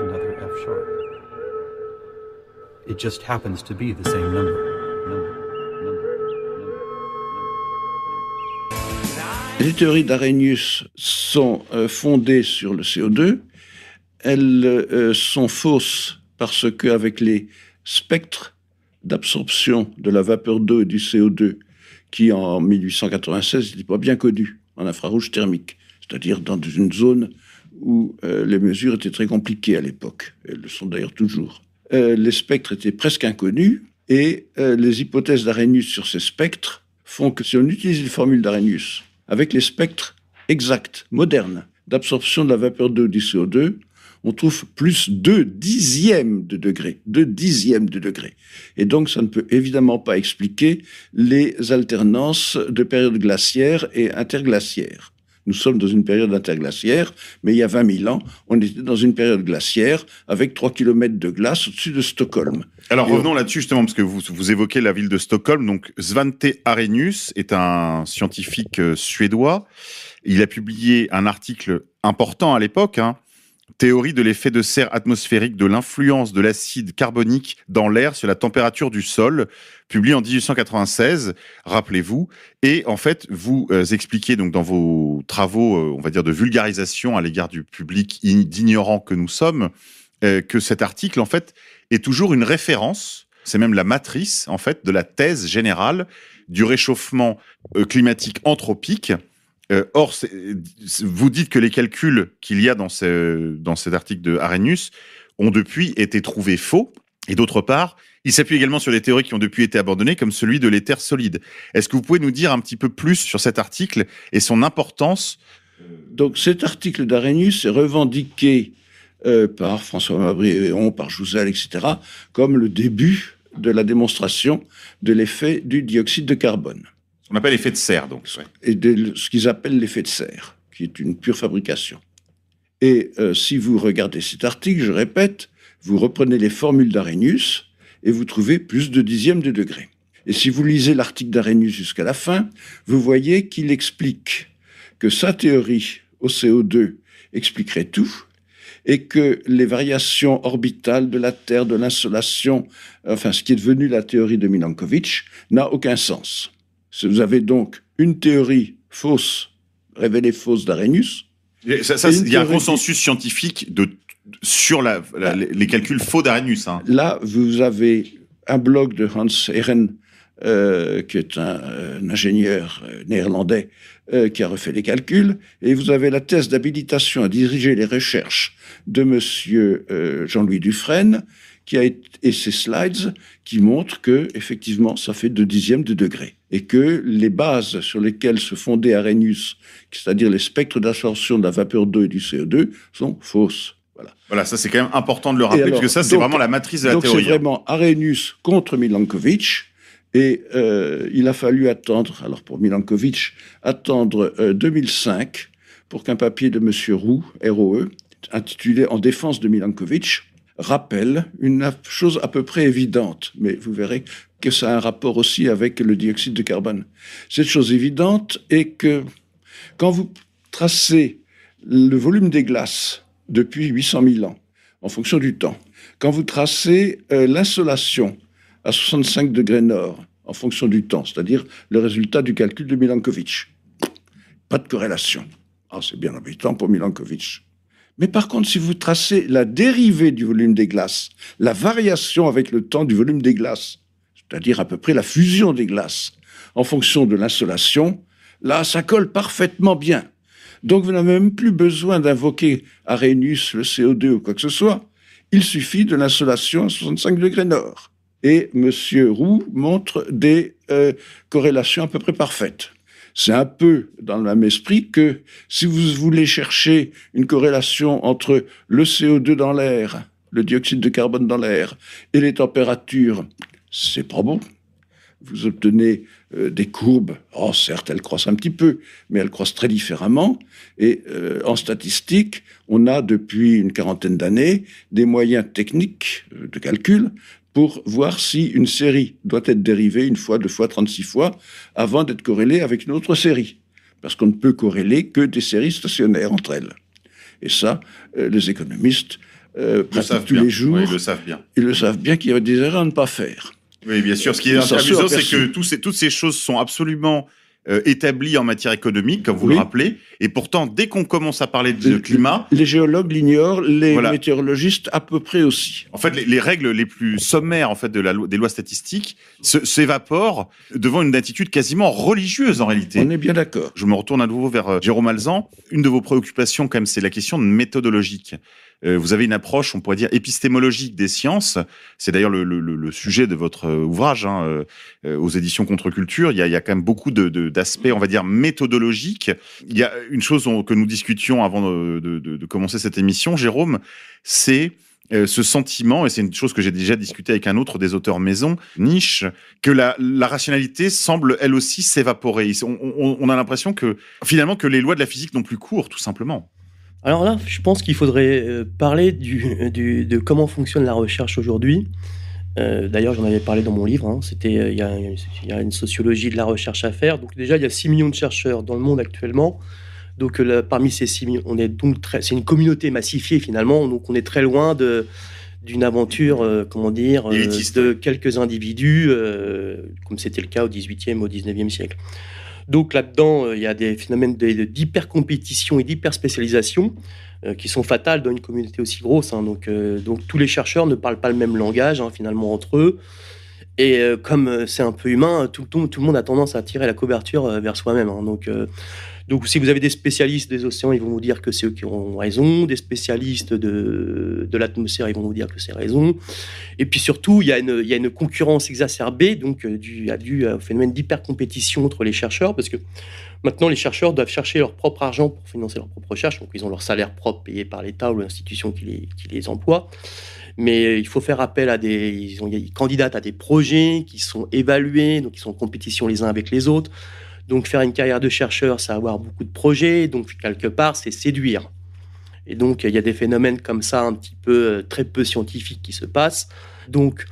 Another F sharp. It just happens to be the same number. Les théories d'Arrhenius sont fondées sur le CO2. Elles sont fausses parce qu'avec les spectres d'absorption de la vapeur d'eau et du CO2, qui en 1896 n'étaient pas bien connus en infrarouge thermique, c'est-à-dire dans une zone où les mesures étaient très compliquées à l'époque. Elles le sont d'ailleurs toujours. Les spectres étaient presque inconnus et les hypothèses d'Arrhenius sur ces spectres font que si on utilise les formules d'Arrhenius avec les spectres exacts, modernes, d'absorption de la vapeur d'eau du CO2, on trouve plus 2/10 de degré. 2/10 de degré. Et donc, ça ne peut évidemment pas expliquer les alternances de périodes glaciaires et interglaciaires. Nous sommes dans une période interglaciaire, mais il y a 20 000 ans, on était dans une période glaciaire avec 3 km de glace au-dessus de Stockholm. Alors revenons là-dessus justement, parce que vous évoquez la ville de Stockholm. Donc Svante Arrhenius est un scientifique suédois. Il a publié un article important à l'époque, Théorie de l'effet de serre atmosphérique de l'influence de l'acide carbonique dans l'air sur la température du sol, publié en 1896, rappelez-vous. Et en fait, vous expliquez donc dans vos travaux, on va dire, de vulgarisation à l'égard du public d'ignorants que nous sommes, que cet article, en fait, est toujours une référence, c'est même la matrice, en fait, de la thèse générale du réchauffement climatique anthropique. Or, vous dites que les calculs qu'il y a dans cet article de Arrhenius ont depuis été trouvés faux. Et d'autre part, il s'appuie également sur des théories qui ont depuis été abandonnées, comme celui de l'éther solide. Est-ce que vous pouvez nous dire un petit peu plus sur cet article et son importance? Donc, cet article d'Arrhenius est revendiqué par François Mabry-Héon, par Jouzel, etc., comme le début de la démonstration de l'effet du dioxyde de carbone. On appelle l'effet de serre, donc. Ouais. Et de ce qu'ils appellent l'effet de serre, qui est une pure fabrication. Et si vous regardez cet article, je répète, vous reprenez les formules d'Arrhenius et vous trouvez plus de dixièmes de degré. Et si vous lisez l'article d'Arrhenius jusqu'à la fin, vous voyez qu'il explique que sa théorie au CO2 expliquerait tout et que les variations orbitales de la Terre, de l'insolation, enfin ce qui est devenu la théorie de Milankovitch, n'a aucun sens. Vous avez donc une théorie fausse, révélée fausse d'Arrhenius. Il y a un consensus scientifique sur les calculs faux d'Arrhenius. Hein. Là, vous avez un blog de Hans Ehren, qui est un ingénieur néerlandais qui a refait les calculs, et vous avez la thèse d'habilitation à diriger les recherches de monsieur Jean-Louis Dufresne, et ses slides qui montrent que, effectivement, ça fait 2 dixièmes de degré. Et que les bases sur lesquelles se fondait Arrhenius, c'est-à-dire les spectres d'absorption de la vapeur d'eau et du CO2, sont fausses. Voilà, ça c'est quand même important de le rappeler, parce que ça c'est vraiment la matrice de la théorie. Donc c'est vraiment Arrhenius contre Milankovitch, et il a fallu attendre, alors pour Milankovitch, 2005 pour qu'un papier de monsieur Roux, ROE, intitulé « En défense de Milankovitch », rappelle une chose à peu près évidente, mais vous verrez que ça a un rapport aussi avec le dioxyde de carbone. Cette chose évidente est que quand vous tracez le volume des glaces depuis 800 000 ans, en fonction du temps, quand vous tracez l'insolation à 65 degrés nord, en fonction du temps, c'est-à-dire le résultat du calcul de Milankovitch, pas de corrélation. Ah, c'est bien embêtant pour Milankovitch. Mais par contre, si vous tracez la dérivée du volume des glaces, la variation avec le temps du volume des glaces, c'est-à-dire à peu près la fusion des glaces, en fonction de l'insolation, là, ça colle parfaitement bien. Donc, vous n'avez même plus besoin d'invoquer Arrhenius, le CO2 ou quoi que ce soit. Il suffit de l'insolation à 65 degrés nord. Et M. Roux montre des corrélations à peu près parfaites. C'est un peu dans le même esprit que si vous voulez chercher une corrélation entre le CO2 dans l'air, le dioxyde de carbone dans l'air, et les températures, c'est pas bon. Vous obtenez des courbes, certes, elles croissent un petit peu, mais elles croissent très différemment. Et en statistique, on a depuis une quarantaine d'années des moyens techniques de calcul pour voir si une série doit être dérivée 1 fois, 2 fois, 36 fois, avant d'être corrélée avec une autre série. Parce qu'on ne peut corréler que des séries stationnaires entre elles. Et ça, les économistes pratiquent tous les jours. Oui, ils le savent bien. Ils le savent bien qu'il y a des erreurs à ne pas faire. Oui, bien sûr. Ce qui est amusant, c'est que toutes ces choses sont absolument établies en matière économique, comme vous le rappelez. Et pourtant, dès qu'on commence à parler de climat... Les géologues l'ignorent, les météorologistes à peu près aussi. En fait, les règles les plus sommaires en fait, des lois statistiques s'évaporent devant une attitude quasiment religieuse, en réalité. On est bien d'accord. Je me retourne à nouveau vers Jérôme Alzan. Une de vos préoccupations, quand même, c'est la question méthodologique. Vous avez une approche, on pourrait dire, épistémologique des sciences. C'est d'ailleurs le sujet de votre ouvrage, aux éditions Contre-Culture. Il y a quand même beaucoup d'aspects, on va dire, méthodologiques. Il y a une chose que nous discutions avant de commencer cette émission, Jérôme, c'est ce sentiment, et c'est une chose que j'ai déjà discuté avec un autre des auteurs maison, Nietzsche, que la rationalité semble, elle aussi, s'évaporer. On a l'impression que, finalement, que les lois de la physique n'ont plus cours, tout simplement. Alors là, je pense qu'il faudrait parler de comment fonctionne la recherche aujourd'hui. D'ailleurs, j'en avais parlé dans mon livre. Il y a une sociologie de la recherche à faire. Donc déjà, il y a 6 millions de chercheurs dans le monde actuellement. Donc parmi ces 6 millions, c'est une communauté massifiée finalement, donc on est très loin d'une aventure, de quelques individus, comme c'était le cas au XVIIIe, au XIXe siècle. Donc là-dedans, il y a des phénomènes d'hyper-compétition et d'hyper-spécialisation qui sont fatales dans une communauté aussi grosse. Donc tous les chercheurs ne parlent pas le même langage, finalement, entre eux. Et comme c'est un peu humain, tout le monde a tendance à tirer la couverture vers soi-même. Donc, si vous avez des spécialistes des océans, ils vont vous dire que c'est eux qui ont raison. Des spécialistes de l'atmosphère, ils vont vous dire que c'est raison. Et puis surtout, il y a une concurrence exacerbée, donc due au phénomène d'hyper-compétition entre les chercheurs, parce que maintenant, les chercheurs doivent chercher leur propre argent pour financer leur propre recherche. Donc, ils ont leur salaire propre payé par l'État ou l'institution qui les emploie. Mais il faut faire appel ils candidatent à des projets qui sont évalués, donc ils sont en compétition les uns avec les autres. Donc faire une carrière de chercheur, c'est avoir beaucoup de projets, donc quelque part, c'est séduire. Et donc il y a des phénomènes comme ça, un petit peu très peu scientifiques qui se passent. Donc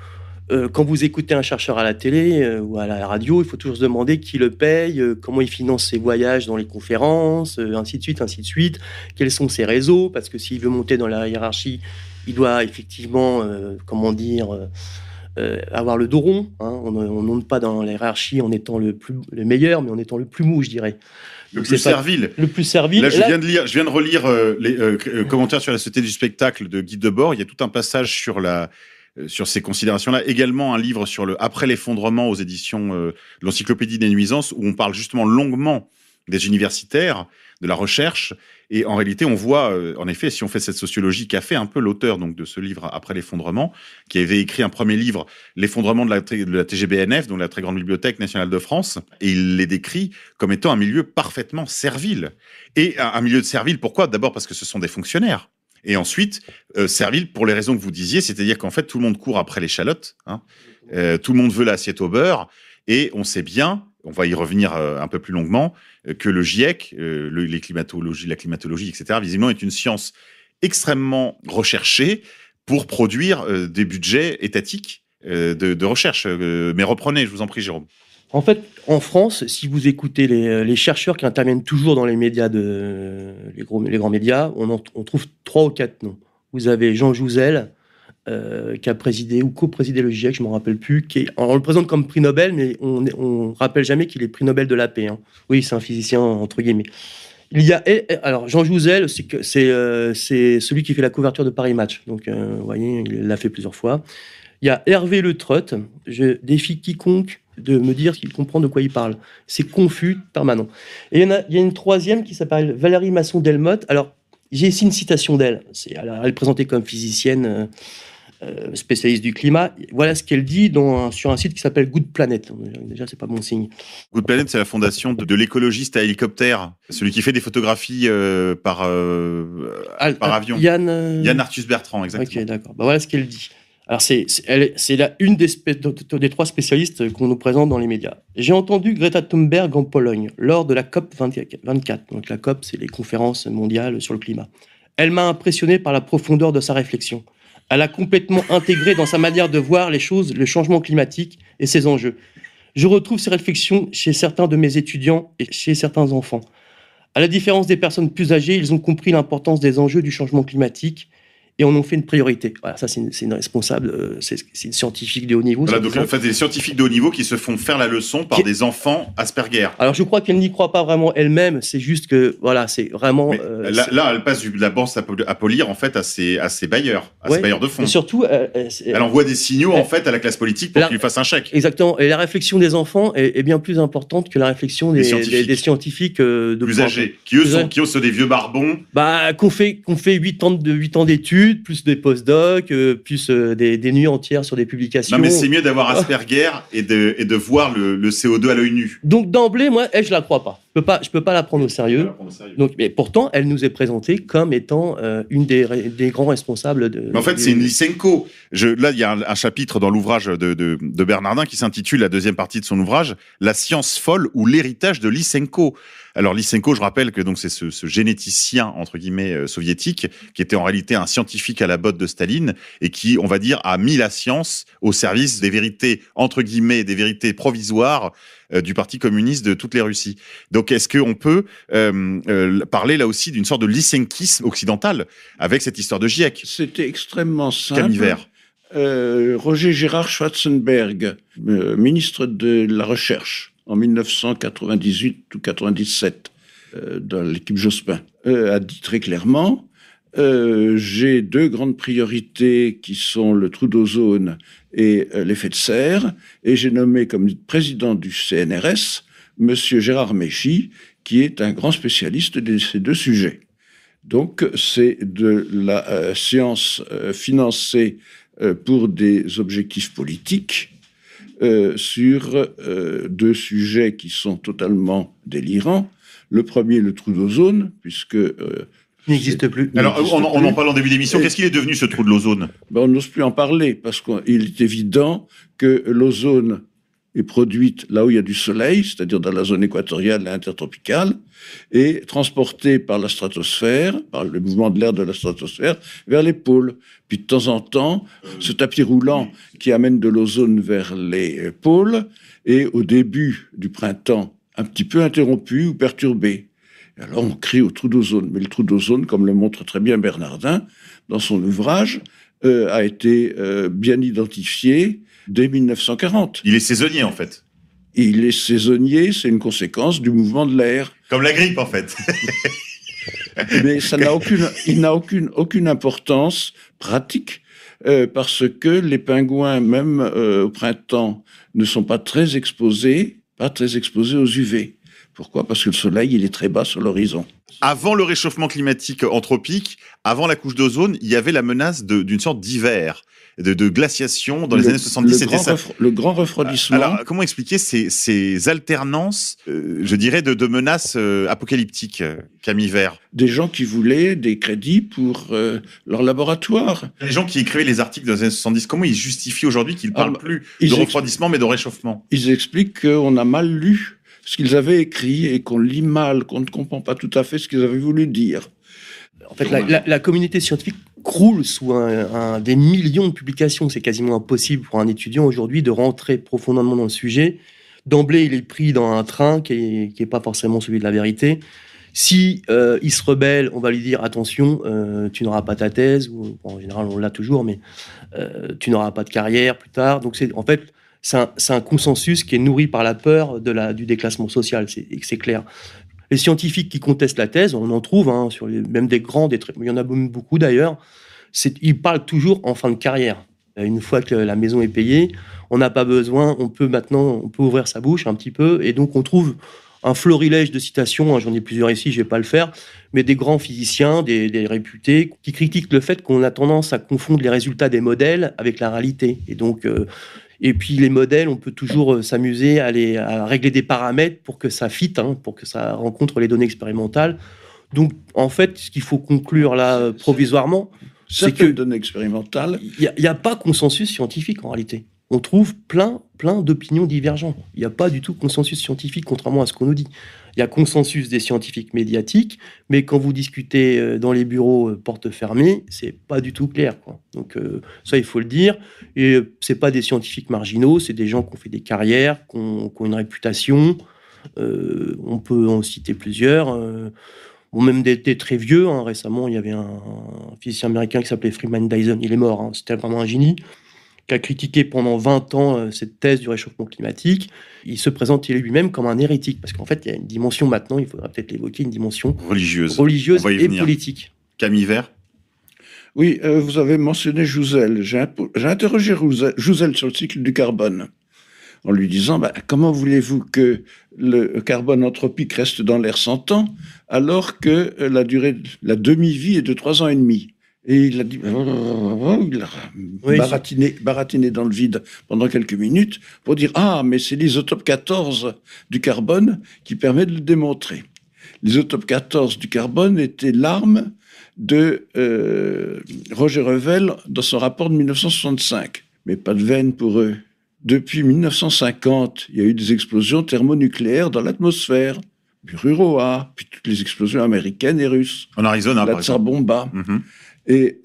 quand vous écoutez un chercheur à la télé ou à la radio, il faut toujours se demander qui le paye, comment il finance ses voyages dans les conférences, ainsi de suite, quels sont ses réseaux, parce que s'il veut monter dans la hiérarchie, il doit effectivement, avoir le dos rond. On ne monte pas dans la hiérarchie en étant le meilleur, mais en étant le plus mou, je dirais. Le plus servile. Le plus servile. Là, je viens de relire les commentaires sur la société du spectacle de Guy Debord. Il y a tout un passage sur ces considérations-là. Également un livre sur le après l'effondrement aux éditions de l'Encyclopédie des nuisances, où on parle justement longuement des universitaires, de la recherche. Et en réalité, on voit, en effet, si on fait cette sociologie qu'a fait un peu l'auteur donc de ce livre Après l'effondrement, qui avait écrit un premier livre, L'effondrement de la TGBNF, donc la Très Grande Bibliothèque Nationale de France, et il les décrit comme étant un milieu parfaitement servile. Et un milieu de servile, pourquoi ? D'abord parce que ce sont des fonctionnaires. Et ensuite, servile pour les raisons que vous disiez, c'est-à-dire qu'en fait, tout le monde court après l'échalote, tout le monde veut l'assiette au beurre, et on sait bien, on va y revenir un peu plus longuement, que le GIEC, la climatologie, etc., visiblement est une science extrêmement recherchée pour produire des budgets étatiques de recherche. Mais reprenez, je vous en prie, Jérôme. En fait, en France, si vous écoutez les chercheurs qui interviennent toujours dans les médias, les grands médias, on trouve 3 ou 4 noms. Vous avez Jean Jouzel, qui a présidé ou co-présidé le GIEC, je ne me rappelle plus, on le présente comme prix Nobel, mais on ne rappelle jamais qu'il est prix Nobel de la paix. Oui, c'est un physicien, entre guillemets. Alors, Jean Jouzel, c'est celui qui fait la couverture de Paris Match. Donc, vous voyez, il l'a fait plusieurs fois. Il y a Hervé Le Treut. Je défie quiconque de me dire qu'il comprend de quoi il parle. C'est confus, permanent. Et il y a une troisième qui s'appelle Valérie Masson-Delmotte. Alors, j'ai ici une citation d'elle. Elle est présentée comme physicienne spécialiste du climat. Voilà ce qu'elle dit sur un site qui s'appelle Good Planet. Déjà, c'est pas bon signe. Good Planet, c'est la fondation de l'écologiste à hélicoptère, celui qui fait des photographies par avion. Yann Arthus Bertrand, exactement. Ok, d'accord. Voilà ce qu'elle dit. Alors, c'est une des 3 spécialistes qu'on nous présente dans les médias. J'ai entendu Greta Thunberg en Pologne, lors de la COP 24. Donc, la COP, c'est les conférences mondiales sur le climat. Elle m'a impressionné par la profondeur de sa réflexion. Elle a complètement intégré dans sa manière de voir les choses le changement climatique et ses enjeux. Je retrouve ces réflexions chez certains de mes étudiants et chez certains enfants. À la différence des personnes plus âgées, ils ont compris l'importance des enjeux du changement climatique et en ont fait une priorité. Voilà, ça, c'est une responsable, c'est une scientifique de haut niveau. Voilà, donc en fait, des scientifiques de haut niveau qui se font faire la leçon par des enfants Asperger. Alors, je crois qu'elle n'y croit pas vraiment elle-même, c'est juste que, voilà, c'est vraiment... là, elle passe de la bourse à polir, en fait, à ses bailleurs, ses bailleurs de fonds. Et surtout... elle envoie des signaux, en fait, à la classe politique pour qu'il lui fasse un chèque. Exactement. Et la réflexion des enfants est bien plus importante que la réflexion des scientifiques de plus âgés, qui eux sont des vieux barbons. Qu'on fait 8 ans d'études, plus des post-docs, plus des nuits entières sur des publications. Non, mais c'est mieux d'avoir Asperger et de voir le CO2 à l'œil nu. Donc d'emblée, moi, je la crois pas. Je peux pas la prendre au sérieux. Donc, mais pourtant, elle nous est présentée comme étant une des grands responsables de. Mais en fait, c'est une Lysenko. Là, il y a un chapitre dans l'ouvrage de Bernardin qui s'intitule, la deuxième partie de son ouvrage, La science folle ou l'héritage de Lysenko. Alors Lysenko, je rappelle que donc c'est ce généticien entre guillemets soviétique qui était en réalité un scientifique à la botte de Staline et qui, on va dire, a mis la science au service des vérités entre guillemets, des vérités provisoires du Parti communiste de toutes les Russies. Donc est-ce qu'on peut parler là aussi d'une sorte de lysenkisme occidental avec cette histoire de GIEC? C'était extrêmement simple. Camille Vert. Roger Gérard Schwarzenberg, ministre de la Recherche en 1998 ou 97 dans l'équipe Jospin, a dit très clairement j'ai deux grandes priorités qui sont le trou d'ozone et l'effet de serre, et j'ai nommé comme président du CNRS Monsieur Gérard Méchy, qui est un grand spécialiste de ces deux sujets. Donc c'est de la science financée pour des objectifs politiques sur deux sujets qui sont totalement délirants. Le premier, le trou d'ozone, puisque... n'existe plus. Alors, on en parle en début d'émission. Qu'est-ce qu'il est devenu, ce trou de l'ozone? On n'ose plus en parler, parce qu'il est évident que l'ozone est produite là où il y a du soleil, c'est-à-dire dans la zone équatoriale et intertropicale, et transportée par la stratosphère, par le mouvement de l'air de la stratosphère, vers les pôles. Puis de temps en temps, ce tapis roulant qui amène de l'ozone vers les pôles est au début du printemps un petit peu interrompu ou perturbé. Et alors on crie au trou d'ozone. Mais le trou d'ozone, comme le montre très bien Bernardin dans son ouvrage, a été bien identifié dès 1940. Il est saisonnier, en fait. Il est saisonnier, c'est une conséquence du mouvement de l'air. Comme la grippe, en fait. Mais ça n'a aucune importance pratique, parce que les pingouins, même au printemps, ne sont pas très exposés aux UV. Pourquoi ? Parce que le soleil, il est très bas sur l'horizon. Avant le réchauffement climatique anthropique, avant la couche d'ozone, il y avait la menace d'une sorte d'hiver, de glaciation dans les années 70. Le grand refroidissement. Alors, comment expliquer ces alternances, je dirais, de menaces apocalyptiques, Camille Vert? Des gens qui voulaient des crédits pour leur laboratoire. Les gens qui écrivaient les articles dans les années 70, comment ils justifient aujourd'hui qu'ils ne parlent plus de refroidissement, mais de réchauffement? Ils expliquent qu'on a mal lu ce qu'ils avaient écrit et qu'on lit mal, qu'on ne comprend pas tout à fait ce qu'ils avaient voulu dire. En fait, la communauté scientifique croule sous des millions de publications. C'est quasiment impossible pour un étudiant aujourd'hui de rentrer profondément dans le sujet. D'emblée, il est pris dans un train qui est pas forcément celui de la vérité. Si il se rebelle, on va lui dire attention, tu n'auras pas ta thèse, ou en général on l'a toujours, mais tu n'auras pas de carrière plus tard. Donc c'est un consensus qui est nourri par la peur du déclassement social, c'est clair. Les scientifiques qui contestent la thèse, on en trouve, même des grands, il y en a beaucoup d'ailleurs, ils parlent toujours en fin de carrière. Une fois que la maison est payée, on n'a pas besoin, on peut ouvrir sa bouche un petit peu, et donc on trouve un florilège de citations, j'en ai plusieurs ici, je ne vais pas le faire, mais des grands physiciens, des réputés, qui critiquent le fait qu'on a tendance à confondre les résultats des modèles avec la réalité. Et donc... Et puis les modèles, on peut toujours s'amuser à régler des paramètres pour que ça fitte, pour que ça rencontre les données expérimentales. Donc en fait, ce qu'il faut conclure là provisoirement, c'est que données expérimentales, il n'y a pas consensus scientifique en réalité. On trouve plein d'opinions divergentes. Il n'y a pas du tout consensus scientifique, contrairement à ce qu'on nous dit. Il y a consensus des scientifiques médiatiques, mais quand vous discutez dans les bureaux porte fermée, c'est pas du tout clair, quoi. Donc ça, il faut le dire. Et c'est pas des scientifiques marginaux, c'est des gens qui ont fait des carrières, qui ont une réputation. On peut en citer plusieurs. Même des très vieux. Récemment, il y avait un physicien américain qui s'appelait Freeman Dyson. Il est mort. C'était vraiment un génie, qui a critiqué pendant 20 ans cette thèse du réchauffement climatique. Il se présente lui-même comme un hérétique, parce qu'en fait, il y a une dimension maintenant, il faudra peut-être l'évoquer, une dimension religieuse et politique. Camille Vert. Oui, vous avez mentionné Jouzel. J'ai interrogé Jouzel sur le cycle du carbone, en lui disant comment voulez-vous que le carbone anthropique reste dans l'air 100 ans, alors que la demi-vie est de 3 ans et demi. Et il a dit, il a baratiné dans le vide pendant quelques minutes pour dire mais c'est l'isotope 14 du carbone qui permet de le démontrer. L'isotope 14 du carbone était l'arme de Roger Revel dans son rapport de 1965. Mais pas de veine pour eux. Depuis 1950, il y a eu des explosions thermonucléaires dans l'atmosphère. Mururoa, puis toutes les explosions américaines et russes. En Arizona, la par exemple. Tsar Bomba. Et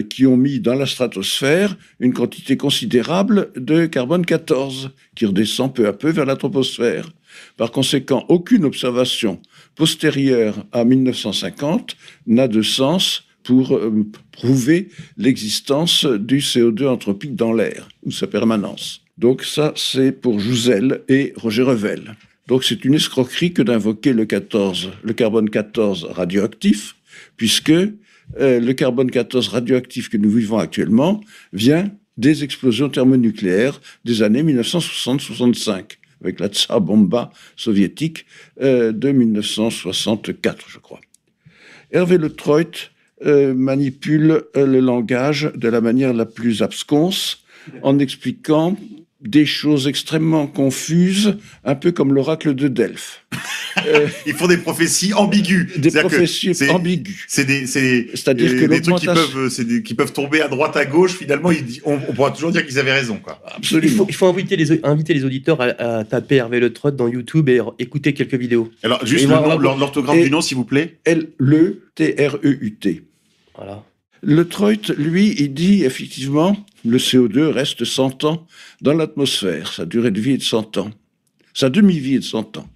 qui ont mis dans la stratosphère une quantité considérable de carbone 14, qui redescend peu à peu vers la troposphère. Par conséquent, aucune observation postérieure à 1950 n'a de sens pour prouver l'existence du CO2 anthropique dans l'air, ou sa permanence. Donc ça, c'est pour Jouzel et Roger Revel. Donc c'est une escroquerie que d'invoquer le carbone 14 radioactif, puisque le carbone 14 radioactif que nous vivons actuellement vient des explosions thermonucléaires des années 1960-65, avec la Tsar Bomba soviétique de 1964, je crois. Hervé Le Treut manipule le langage de la manière la plus absconse en expliquant des choses extrêmement confuses, un peu comme l'oracle de Delphes. Ils font des prophéties ambiguës. Des prophéties ambiguës. C'est-à-dire que des trucs qui peuvent tomber à droite, à gauche. Finalement, on pourra toujours dire qu'ils avaient raison, quoi. Absolument. Il faut inviter les auditeurs à taper Hervé Le Treut dans YouTube et écouter quelques vidéos. Alors, juste l'orthographe du nom, s'il vous plaît. L-E-T-R-E-U-T. Voilà. Le Treut, lui, il dit effectivement, le CO2 reste 100 ans dans l'atmosphère. Sa durée de vie est de 100 ans. Sa demi-vie est de 100 ans.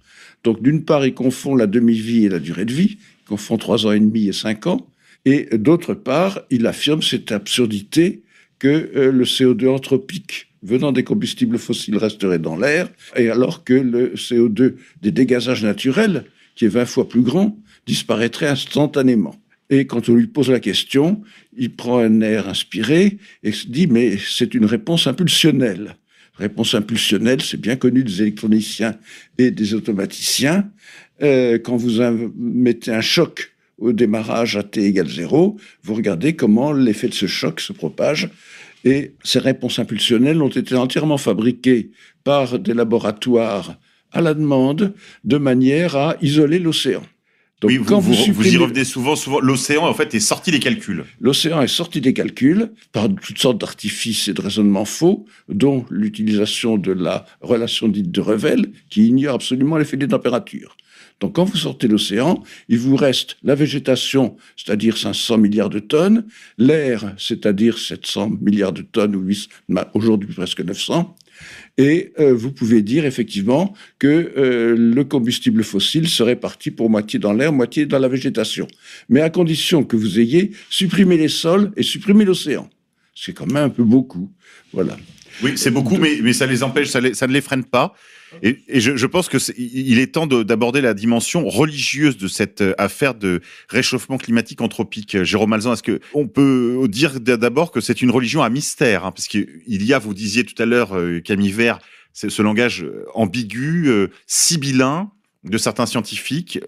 Donc, d'une part, il confond la demi-vie et la durée de vie. Il confond 3 ans et demi et 5 ans. Et d'autre part, il affirme cette absurdité que le CO2 anthropique venant des combustibles fossiles resterait dans l'air, et alors que le CO2 des dégazages naturels, qui est 20 fois plus grand, disparaîtrait instantanément. Et quand on lui pose la question, il prend un air inspiré et se dit « mais c'est une réponse impulsionnelle ». Réponse impulsionnelle, c'est bien connu des électroniciens et des automaticiens. Quand vous mettez un choc au démarrage à t égale 0, vous regardez comment l'effet de ce choc se propage. Et ces réponses impulsionnelles ont été entièrement fabriquées par des laboratoires à la demande, de manière à isoler l'océan. Donc, oui, quand vous y revenez souvent. L'océan, en fait, est sorti des calculs. L'océan est sorti des calculs par toutes sortes d'artifices et de raisonnements faux, dont l'utilisation de la relation dite de Revel, qui ignore absolument l'effet des températures. Donc, quand vous sortez l'océan, il vous reste la végétation, c'est-à-dire 500 milliards de tonnes, l'air, c'est-à-dire 700 milliards de tonnes, ou aujourd'hui presque 900, et vous pouvez dire effectivement que le combustible fossile serait parti pour moitié dans l'air, moitié dans la végétation. Mais à condition que vous ayez supprimé les sols et supprimé l'océan. C'est quand même un peu beaucoup. Voilà. Oui, c'est beaucoup, mais ça les empêche, ça ne les freine pas. Et je pense que il est temps d'aborder la dimension religieuse de cette affaire de réchauffement climatique anthropique. Jérôme Malzan, est-ce que on peut dire d'abord que c'est une religion à mystère, hein, parce qu'il y a, vous disiez tout à l'heure, Camille Vert, ce langage ambigu, sibyllin de certains scientifiques,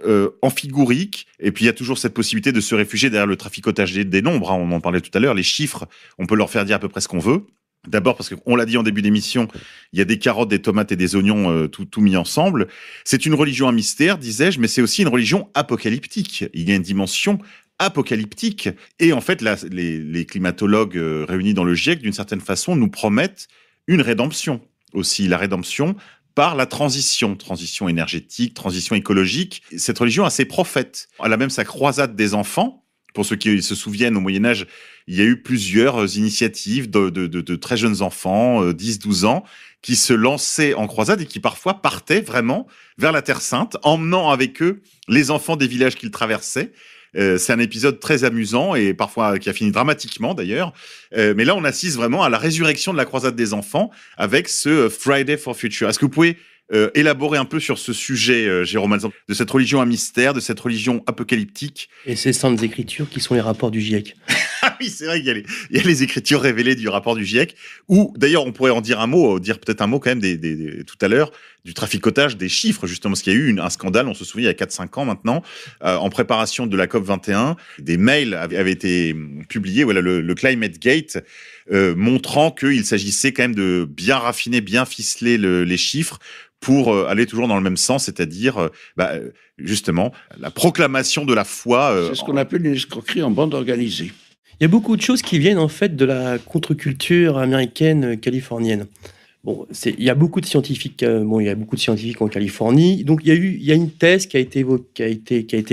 amphigorique, et puis il y a toujours cette possibilité de se réfugier derrière le traficotage des nombres, hein, on en parlait tout à l'heure, les chiffres, on peut leur faire dire à peu près ce qu'on veut. D'abord parce qu'on l'a dit en début d'émission, il y a des carottes, des tomates et des oignons tout mis ensemble. C'est une religion à mystère, disais-je, mais c'est aussi une religion apocalyptique. Il y a une dimension apocalyptique. Et en fait, les climatologues réunis dans le GIEC, d'une certaine façon, nous promettent une rédemption aussi. La rédemption par la transition énergétique, transition écologique. Cette religion a ses prophètes. Elle a même sa croisade des enfants. Pour ceux qui se souviennent, au Moyen-Âge, il y a eu plusieurs initiatives de très jeunes enfants, 10-12 ans, qui se lançaient en croisade et qui parfois partaient vraiment vers la Terre Sainte, emmenant avec eux les enfants des villages qu'ils traversaient. C'est un épisode très amusant et parfois qui a fini dramatiquement d'ailleurs. Mais là, on assiste vraiment à la résurrection de la croisade des enfants avec ce Friday for Future. Est-ce que vous pouvez élaborer un peu sur ce sujet, Jérôme Malzan, de cette religion à mystère, de cette religion apocalyptique? Et ces saintes écritures qui sont les rapports du GIEC. Ah oui, c'est vrai qu'il y a les écritures révélées du rapport du GIEC, ou d'ailleurs on pourrait en dire un mot, peut-être un mot quand même tout à l'heure, du traficotage des chiffres, justement, parce qu'il y a eu un scandale, on se souvient, il y a 4-5 ans maintenant, en préparation de la COP21, des mails avaient été publiés, voilà, le Climate Gate, montrant qu'il s'agissait quand même de bien raffiner, bien ficeler les chiffres, pour aller toujours dans le même sens, c'est-à-dire justement la proclamation de la foi. C'est ce qu'on appelle une escroquerie en bande organisée. Il y a beaucoup de choses qui viennent en fait de la contre-culture américaine, californienne. Bon, il y a beaucoup de scientifiques. Il y a beaucoup de scientifiques en Californie. Donc, il y a une thèse qui a été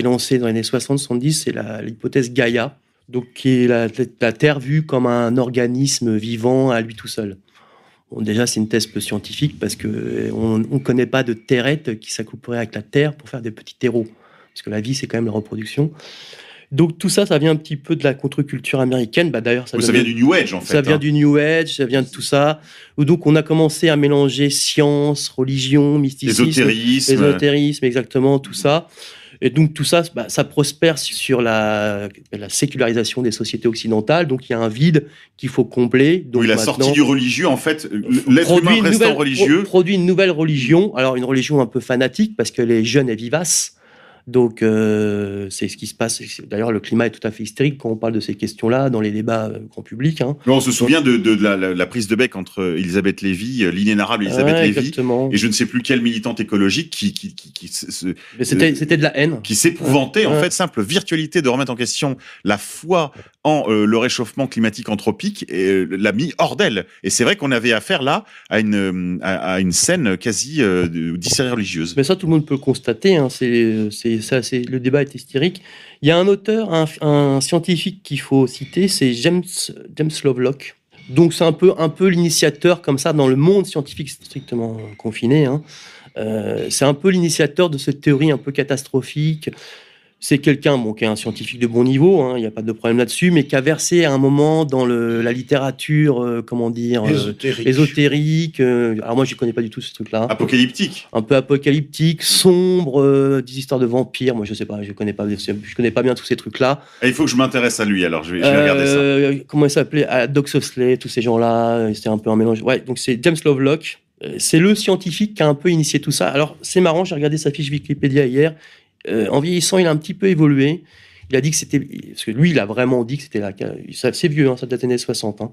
lancée dans les années 60-70, c'est l'hypothèse Gaïa, donc qui est la Terre vue comme un organisme vivant à lui tout seul. Bon, déjà, c'est une thèse peu scientifique parce que on connaît pas de terrettes qui s'accoupleraient avec la Terre pour faire des petits terreaux, parce que la vie, c'est quand même la reproduction. Donc tout ça vient un petit peu de la contre-culture américaine. D'ailleurs, ça vient du New Age, en fait. Ça vient du New Age, ça vient de tout ça. Donc on a commencé à mélanger science, religion, mysticisme, ésotérisme, exactement, tout ça. Et donc tout ça, ça prospère sur la sécularisation des sociétés occidentales. Donc il y a un vide qu'il faut combler. Donc, oui, la sortie du religieux, en fait, l'être humain restant religieux... produit une nouvelle religion. Alors une religion un peu fanatique parce qu'elle est jeune et vivace. Donc, c'est ce qui se passe. D'ailleurs, le climat est tout à fait hystérique quand on parle de ces questions-là dans les débats grand public. Hein. On se souvient de la prise de bec entre Elisabeth Lévy, l'inénarrable Elisabeth Lévy, exactement. Et je ne sais plus quelle militante écologique c'était de la haine. Qui s'épouvantait, en fait, simple virtualité de remettre en question la foi en le réchauffement climatique anthropique et l'a mis hors d'elle. Et c'est vrai qu'on avait affaire là à une scène quasi d'hystérie religieuse. Mais ça, tout le monde peut le constater. Hein. Le débat est hystérique. Il y a un auteur, un scientifique qu'il faut citer, c'est James Lovelock. Donc c'est un peu l'initiateur comme ça dans le monde scientifique strictement confiné. Hein. C'est un peu l'initiateur de cette théorie un peu catastrophique. C'est quelqu'un qui est un scientifique de bon niveau, hein, il n'y a pas de problème là-dessus, mais qui a versé à un moment dans la littérature, ésotérique. Alors moi, je ne connais pas du tout ce truc-là. Apocalyptique. Un peu apocalyptique, sombre, des histoires de vampires. Moi, je ne sais pas, je connais pas bien tous ces trucs-là. Et il faut que je m'intéresse à lui, alors je vais regarder ça. Comment il s'appelait, Doc Huxley, tous ces gens-là, c'était un peu un mélange. Ouais, donc c'est James Lovelock. C'est le scientifique qui a un peu initié tout ça. Alors, c'est marrant, j'ai regardé sa fiche Wikipédia hier. En vieillissant, il a un petit peu évolué. Il a dit que c'était... Parce que lui, il a vraiment dit que c'était c'est vieux, hein, ça date des années 60. Hein.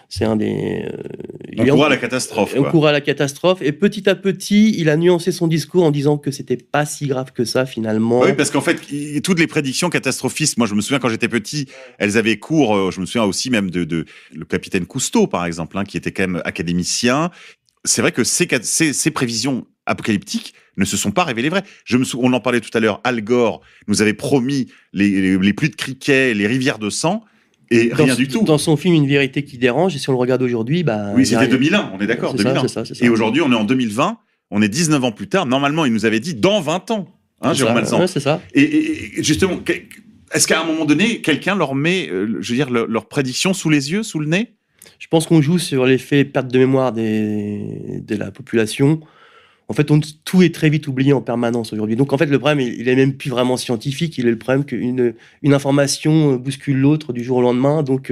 C'est un des... on court à la catastrophe. On court à la catastrophe. Et petit à petit, il a nuancé son discours en disant que c'était pas si grave que ça, finalement. Oui, parce qu'en fait, toutes les prédictions catastrophistes, moi, je me souviens quand j'étais petit, elles avaient cours. Je me souviens aussi même de le capitaine Cousteau, par exemple, hein, qui était quand même académicien. C'est vrai que ces prévisions apocalyptiques ne se sont pas révélées vraies. On en parlait tout à l'heure, Al Gore nous avait promis les pluies de criquets, les rivières de sang, et rien du tout. Dans son film Une vérité qui dérange, et si on le regarde aujourd'hui... oui, c'était 2001, on est d'accord, 2001. C'est ça. Et aujourd'hui, on est en 2020, on est 19 ans plus tard. Normalement, il nous avait dit dans 20 ans, hein, Jérôme Malzan. Ouais, c'est ça. Et justement, est-ce qu'à un moment donné, quelqu'un leur met, leurs prédictions sous les yeux, sous le nez ? Je pense qu'on joue sur l'effet perte de mémoire de la population. En fait, tout est très vite oublié en permanence aujourd'hui. Donc, en fait, le problème, il est même plus vraiment scientifique. Il est le problème qu'une information bouscule l'autre du jour au lendemain. Donc,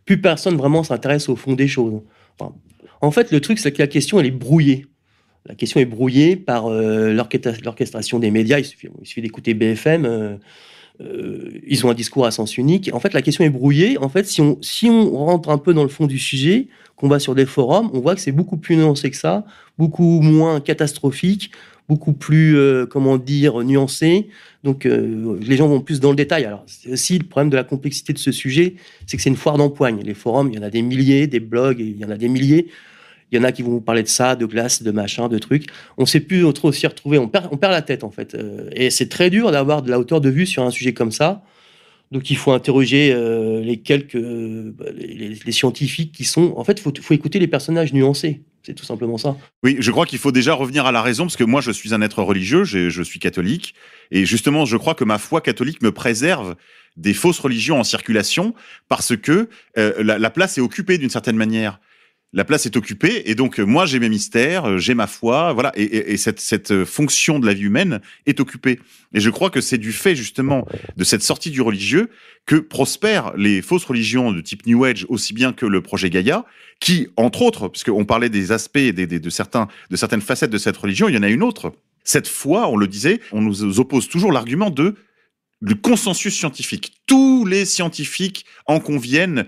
plus personne vraiment s'intéresse au fond des choses. Enfin, en fait, le truc, c'est que la question, elle est brouillée. La question est brouillée par l'orchestration des médias. Il suffit d'écouter BFM. Ils ont un discours à sens unique. En fait, la question est brouillée. En fait, si on rentre un peu dans le fond du sujet, qu'on va sur des forums, on voit que c'est beaucoup plus nuancé que ça, beaucoup moins catastrophique, beaucoup plus, nuancé. Donc, les gens vont plus dans le détail. Alors, c'est aussi le problème de la complexité de ce sujet, c'est que c'est une foire d'empoigne. Les forums, il y en a des milliers, des blogs, il y en a des milliers. Il y en a qui vont vous parler de ça, de glace, de machin, de trucs. On ne sait plus trop s'y retrouver. On perd la tête, en fait. Et c'est très dur d'avoir de la hauteur de vue sur un sujet comme ça. Donc, il faut interroger les scientifiques qui sont... En fait, il faut écouter les personnages nuancés. C'est tout simplement ça. Oui, je crois qu'il faut déjà revenir à la raison, parce que moi, je suis un être religieux, je suis catholique. Et justement, je crois que ma foi catholique me préserve des fausses religions en circulation, parce que la place est occupée d'une certaine manière. La place est occupée, et donc moi j'ai mes mystères, j'ai ma foi, voilà, et cette fonction de la vie humaine est occupée. Et je crois que c'est du fait justement de cette sortie du religieux que prospèrent les fausses religions de type New Age, aussi bien que le projet Gaïa, qui, entre autres, puisqu'on parlait des aspects, de certaines facettes de cette religion, il y en a une autre. Cette foi, on le disait, on nous oppose toujours l'argument du consensus scientifique. Tous les scientifiques en conviennent.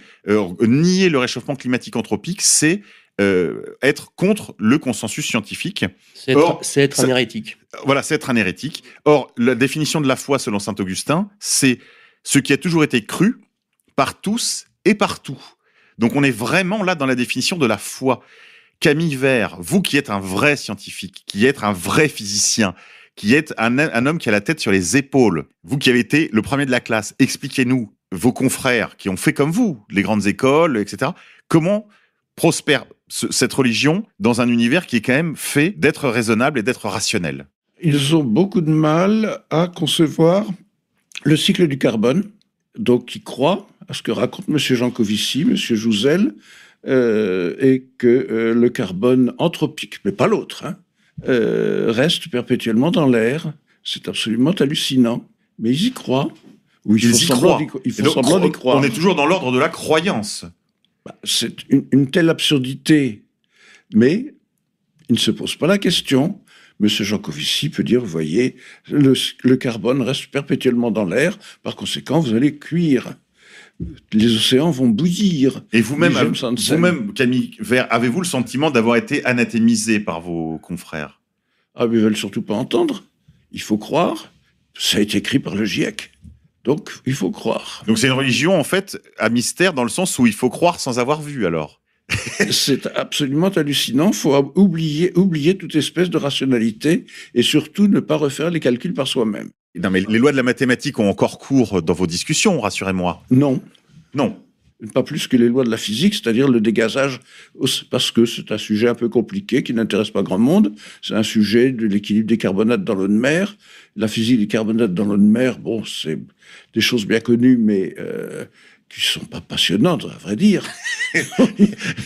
Nier le réchauffement climatique anthropique, c'est être contre le consensus scientifique. C'est être un hérétique. Voilà, c'est être un hérétique. Or, la définition de la foi, selon saint Augustin, c'est ce qui a toujours été cru par tous et partout. Donc, on est vraiment là dans la définition de la foi. Camille Vert, vous qui êtes un vrai scientifique, qui êtes un vrai physicien, qui êtes un homme qui a la tête sur les épaules, vous qui avez été le premier de la classe, expliquez-nous, vos confrères qui ont fait comme vous, les grandes écoles, etc., comment prospère cette religion dans un univers qui est quand même fait d'être raisonnable et d'être rationnel? Ils ont beaucoup de mal à concevoir le cycle du carbone, donc ils croient à ce que raconte M. Jancovici, M. Jouzel, et que le carbone anthropique, mais pas l'autre, reste perpétuellement dans l'air. C'est absolument hallucinant. Mais ils y croient. Ou ils font semblant d'y croire. On est toujours dans l'ordre de la croyance. C'est une telle absurdité. Mais il ne se pose pas la question. M. Jancovici peut dire, vous voyez, le carbone reste perpétuellement dans l'air. Par conséquent, vous allez cuire. Les océans vont bouillir. Et vous-même, Camille Vert, avez-vous le sentiment d'avoir été anathémisé par vos confrères? Ah, mais ils ne veulent surtout pas entendre. Il faut croire. Ça a été écrit par le GIEC. Donc, il faut croire. Donc, c'est une religion, en fait, à mystère, dans le sens où il faut croire sans avoir vu, alors. C'est absolument hallucinant. Il faut oublier toute espèce de rationalité et surtout ne pas refaire les calculs par soi-même. Non, mais les lois de la mathématique ont encore cours dans vos discussions, rassurez-moi. Non. Non. Pas plus que les lois de la physique, c'est-à-dire le dégazage, parce que c'est un sujet un peu compliqué qui n'intéresse pas grand monde. C'est un sujet de l'équilibre des carbonates dans l'eau de mer. La physique des carbonates dans l'eau de mer, bon, c'est des choses bien connues, mais qui sont pas passionnantes, à vrai dire.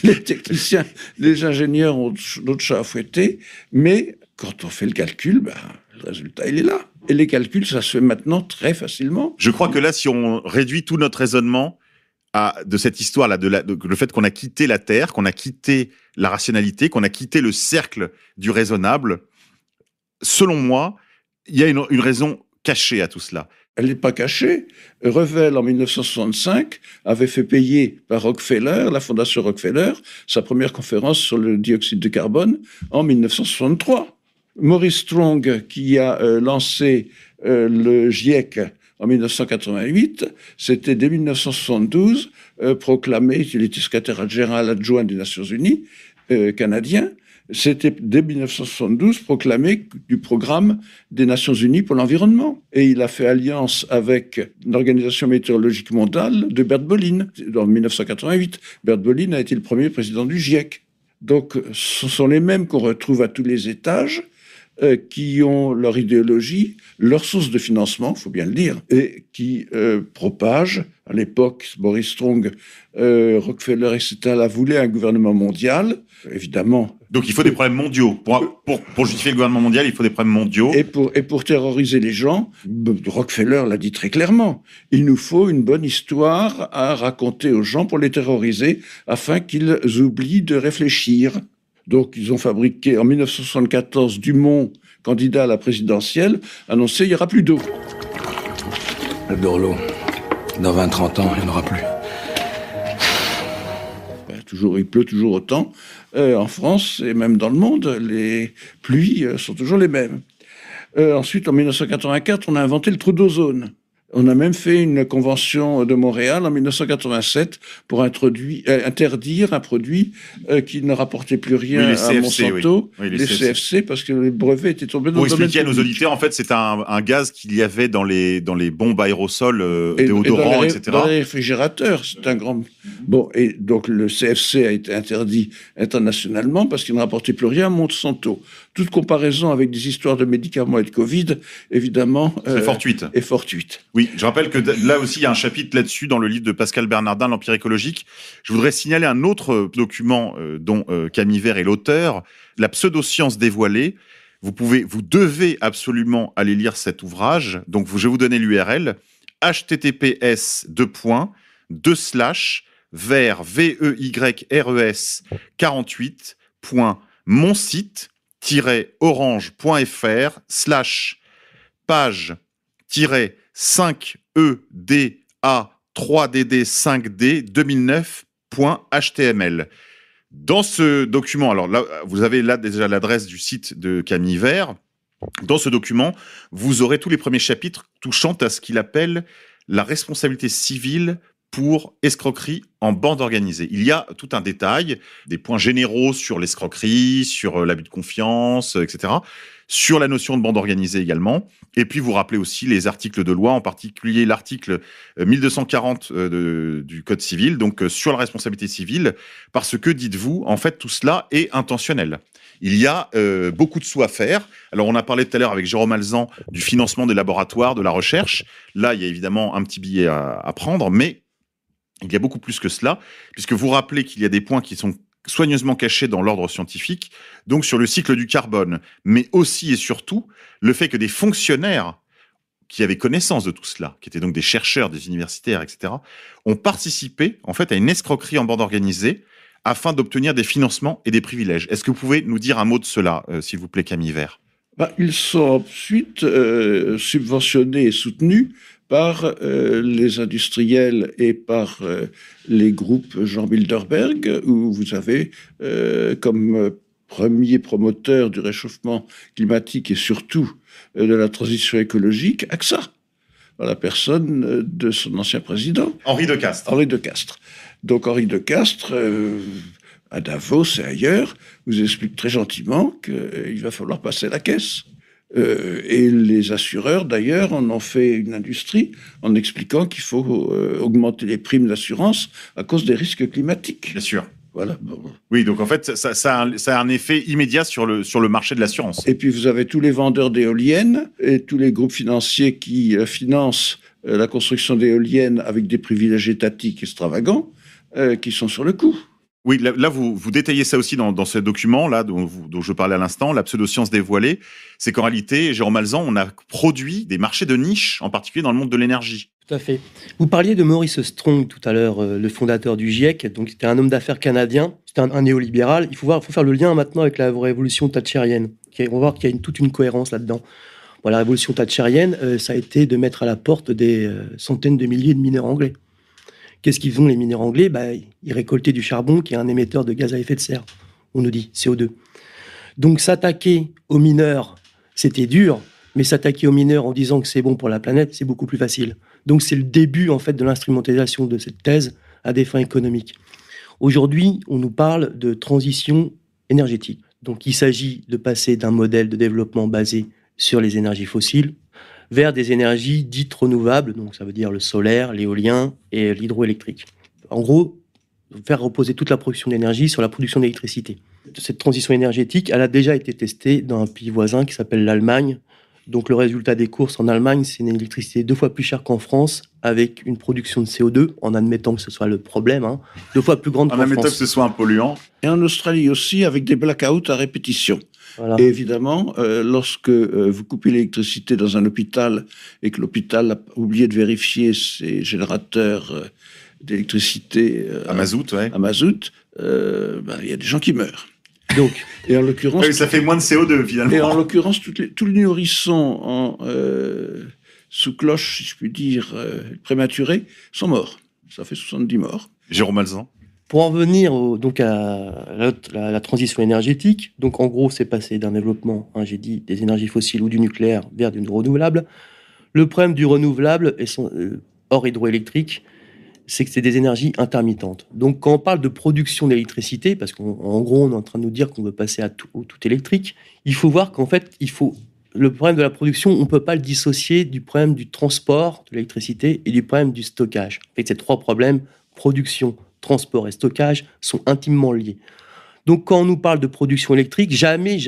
Les techniciens, les ingénieurs ont d'autres chats à fouetter, mais quand on fait le calcul, le résultat, il est là. Et les calculs, ça se fait maintenant très facilement. Je crois que là, si on réduit tout notre raisonnement de cette histoire-là, le fait qu'on a quitté la Terre, qu'on a quitté la rationalité, qu'on a quitté le cercle du raisonnable, selon moi, il y a une raison cachée à tout cela. Elle n'est pas cachée. Revel, en 1965, avait fait payer par Rockefeller, la fondation Rockefeller, sa première conférence sur le dioxyde de carbone en 1963. Maurice Strong, qui a lancé le GIEC en 1988, c'était dès 1972 proclamé, il était secrétaire général adjoint des Nations Unies, canadien, c'était dès 1972 proclamé du programme des Nations Unies pour l'environnement. Et il a fait alliance avec l'Organisation météorologique mondiale de Bert Bolin en 1988. Bert Bolin a été le premier président du GIEC. Donc ce sont les mêmes qu'on retrouve à tous les étages, qui ont leur idéologie, leur source de financement, il faut bien le dire, et qui propagent, à l'époque, Maurice Strong, Rockefeller, etc., voulaient un gouvernement mondial, évidemment. Donc il faut des problèmes mondiaux. Pour justifier le gouvernement mondial, il faut des problèmes mondiaux. Et pour terroriser les gens, Rockefeller l'a dit très clairement, il nous faut une bonne histoire à raconter aux gens pour les terroriser, afin qu'ils oublient de réfléchir. Donc, ils ont fabriqué, en 1974, Dumont, candidat à la présidentielle, annoncé il n'y aura plus d'eau. Le Dorlo, dans 20-30 ans, il n'y en aura plus. Il pleut toujours autant. En France, et même dans le monde, les pluies sont toujours les mêmes. Ensuite, en 1984, on a inventé le trou d'ozone. On a même fait une convention de Montréal en 1987 pour interdire un produit qui ne rapportait plus rien à Monsanto, les CFC, parce que les brevets étaient tombés dans le domaine public. Pour expliquer à nos auditeurs, en fait, c'est un gaz qu'il y avait dans les bombes aérosols déodorants, etc. Dans les réfrigérateurs, c'est un grand... Bon, et donc le CFC a été interdit internationalement parce qu'il ne rapportait plus rien à Monsanto. Toute comparaison avec des histoires de médicaments et de Covid, évidemment, est fortuite. Oui, je rappelle que là aussi, il y a un chapitre là-dessus dans le livre de Pascal Bernardin, L'Empire écologique. Je voudrais signaler un autre document dont Camille Vert est l'auteur, La pseudoscience dévoilée. Vous devez absolument aller lire cet ouvrage. Donc, je vais vous donner l'URL, https://veigrek.rs48.monsite-page-5EDA3DD5D2009.html. Dans ce document, alors là, vous avez là déjà l'adresse du site de Camille Vert. Dans ce document, vous aurez tous les premiers chapitres touchant à ce qu'il appelle la responsabilité civile pour escroquerie en bande organisée. Il y a tout un détail, des points généraux sur l'escroquerie, sur l'abus de confiance, etc., sur la notion de bande organisée également. Et puis, vous rappelez aussi les articles de loi, en particulier l'article 1240 du Code civil, donc sur la responsabilité civile, parce que, dites-vous, en fait, tout cela est intentionnel. Il y a beaucoup de sous à faire. Alors, on a parlé tout à l'heure avec Jérôme Alzan du financement des laboratoires, de la recherche. Là, il y a évidemment un petit billet à prendre, mais il y a beaucoup plus que cela, puisque vous rappelez qu'il y a des points qui sont soigneusement cachés dans l'ordre scientifique, donc sur le cycle du carbone, mais aussi et surtout le fait que des fonctionnaires qui avaient connaissance de tout cela, qui étaient donc des chercheurs, des universitaires, etc., ont participé en fait à une escroquerie en bande organisée afin d'obtenir des financements et des privilèges. Est-ce que vous pouvez nous dire un mot de cela, s'il vous plaît, Camille Vert ? Ils sont ensuite subventionnés et soutenus par les industriels et par les groupes Jean Bilderberg, où vous avez comme premier promoteur du réchauffement climatique et surtout de la transition écologique, AXA, dans la personne de son ancien président. Henri de Castres. Henri de Castres. Donc Henri de Castres, à Davos et ailleurs, vous explique très gentiment qu'il va falloir passer la caisse. Et les assureurs, d'ailleurs, en ont fait une industrie en expliquant qu'il faut augmenter les primes d'assurance à cause des risques climatiques. Bien sûr. Voilà. Bon. Oui, donc en fait, ça a un effet immédiat sur le marché de l'assurance. Et puis vous avez tous les vendeurs d'éoliennes et tous les groupes financiers qui financent la construction d'éoliennes avec des privilèges étatiques extravagants qui sont sur le coup. Oui, là vous détaillez ça aussi dans ce document-là dont je parlais à l'instant, la pseudoscience dévoilée. C'est qu'en réalité, Jérôme Alzan, on a produit des marchés de niche, en particulier dans le monde de l'énergie. Tout à fait. Vous parliez de Maurice Strong tout à l'heure, le fondateur du GIEC. Donc, c'était un homme d'affaires canadien, c'était un néolibéral. Il faut faire le lien maintenant avec la révolution thatchérienne. On va voir qu'il y a toute une cohérence là-dedans. Bon, la révolution thatchérienne, ça a été de mettre à la porte des centaines de milliers de mineurs anglais. Qu'est-ce qu'ils font, les mineurs anglais ? Ils récoltaient du charbon, qui est un émetteur de gaz à effet de serre, on nous dit, CO2. Donc, s'attaquer aux mineurs, c'était dur, mais s'attaquer aux mineurs en disant que c'est bon pour la planète, c'est beaucoup plus facile. Donc, c'est le début, en fait, de l'instrumentalisation de cette thèse à des fins économiques. Aujourd'hui, on nous parle de transition énergétique. Donc, il s'agit de passer d'un modèle de développement basé sur les énergies fossiles vers des énergies dites renouvelables, donc ça veut dire le solaire, l'éolien et l'hydroélectrique. En gros, faire reposer toute la production d'énergie sur la production d'électricité. Cette transition énergétique, elle a déjà été testée dans un pays voisin qui s'appelle l'Allemagne. Donc le résultat des courses en Allemagne, c'est une électricité 2 fois plus chère qu'en France, avec une production de CO2, en admettant que ce soit le problème, 2 fois plus grande qu'en France. En admettant que ce soit un polluant. Et en Australie aussi, avec des blackouts à répétition. Voilà. Et évidemment, lorsque vous coupez l'électricité dans un hôpital et que l'hôpital a oublié de vérifier ses générateurs d'électricité à mazout, il y a des gens qui meurent. Donc, et en l'occurrence, ça fait moins de CO2 finalement. Et en l'occurrence, tous les nourrissons sous cloche, si je puis dire, prématurés, sont morts. Ça fait 70 morts. Jérôme Alzan. Pour en venir à la transition énergétique, donc en gros, c'est passé d'un développement, j'ai dit, des énergies fossiles ou du nucléaire vers du renouvelable. Le problème du renouvelable, hors hydroélectrique, c'est que c'est des énergies intermittentes. Donc quand on parle de production d'électricité, parce qu'en gros, on est en train de nous dire qu'on veut passer au tout électrique, il faut voir qu'en fait, le problème de la production, on ne peut pas le dissocier du problème du transport de l'électricité et du problème du stockage. En fait, ces 3 problèmes, production, transport et stockage, sont intimement liés. Donc, quand on nous parle de production électrique, jamais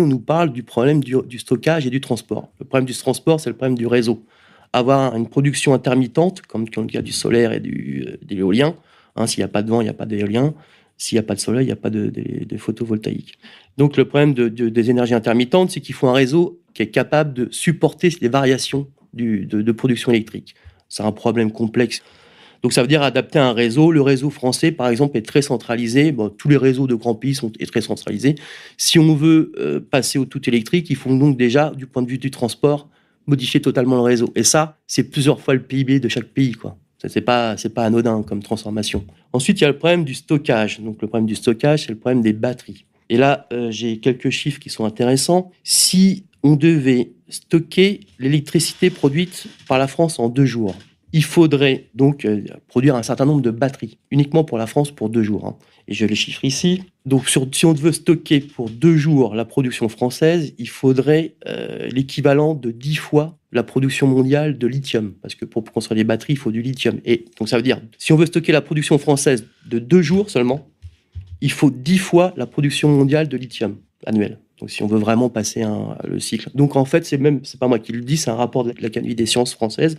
on nous parle du problème du stockage et du transport. Le problème du transport, c'est le problème du réseau. Avoir une production intermittente, comme dans le cas du solaire et de l'éolien, s'il n'y a pas de vent, il n'y a pas d'éolien. S'il n'y a pas de soleil, il n'y a pas de photovoltaïque. Donc, le problème des énergies intermittentes, c'est qu'il faut un réseau qui est capable de supporter les variations de production électrique. C'est un problème complexe. Donc, ça veut dire adapter un réseau. Le réseau français, par exemple, est très centralisé. Bon, tous les réseaux de grands pays sont très centralisés. Si on veut passer au tout électrique, il faut donc déjà, du point de vue du transport, modifier totalement le réseau. Et ça, c'est plusieurs fois le PIB de chaque pays, quoi. C'est pas anodin comme transformation. Ensuite, il y a le problème du stockage. Donc, le problème du stockage, c'est le problème des batteries. Et là, j'ai quelques chiffres qui sont intéressants. Si on devait stocker l'électricité produite par la France en 2 jours, il faudrait donc produire un certain nombre de batteries, uniquement pour la France, pour 2 jours. Hein. Et je les chiffre ici. Donc, si on veut stocker pour 2 jours la production française, il faudrait l'équivalent de 10 fois la production mondiale de lithium. Parce que pour construire des batteries, il faut du lithium. Et donc, ça veut dire, si on veut stocker la production française de 2 jours seulement, il faut 10 fois la production mondiale de lithium annuelle. Donc, si on veut vraiment passer le cycle. Donc, en fait, c'est pas moi qui le dis, c'est un rapport de l'Académie des sciences françaises.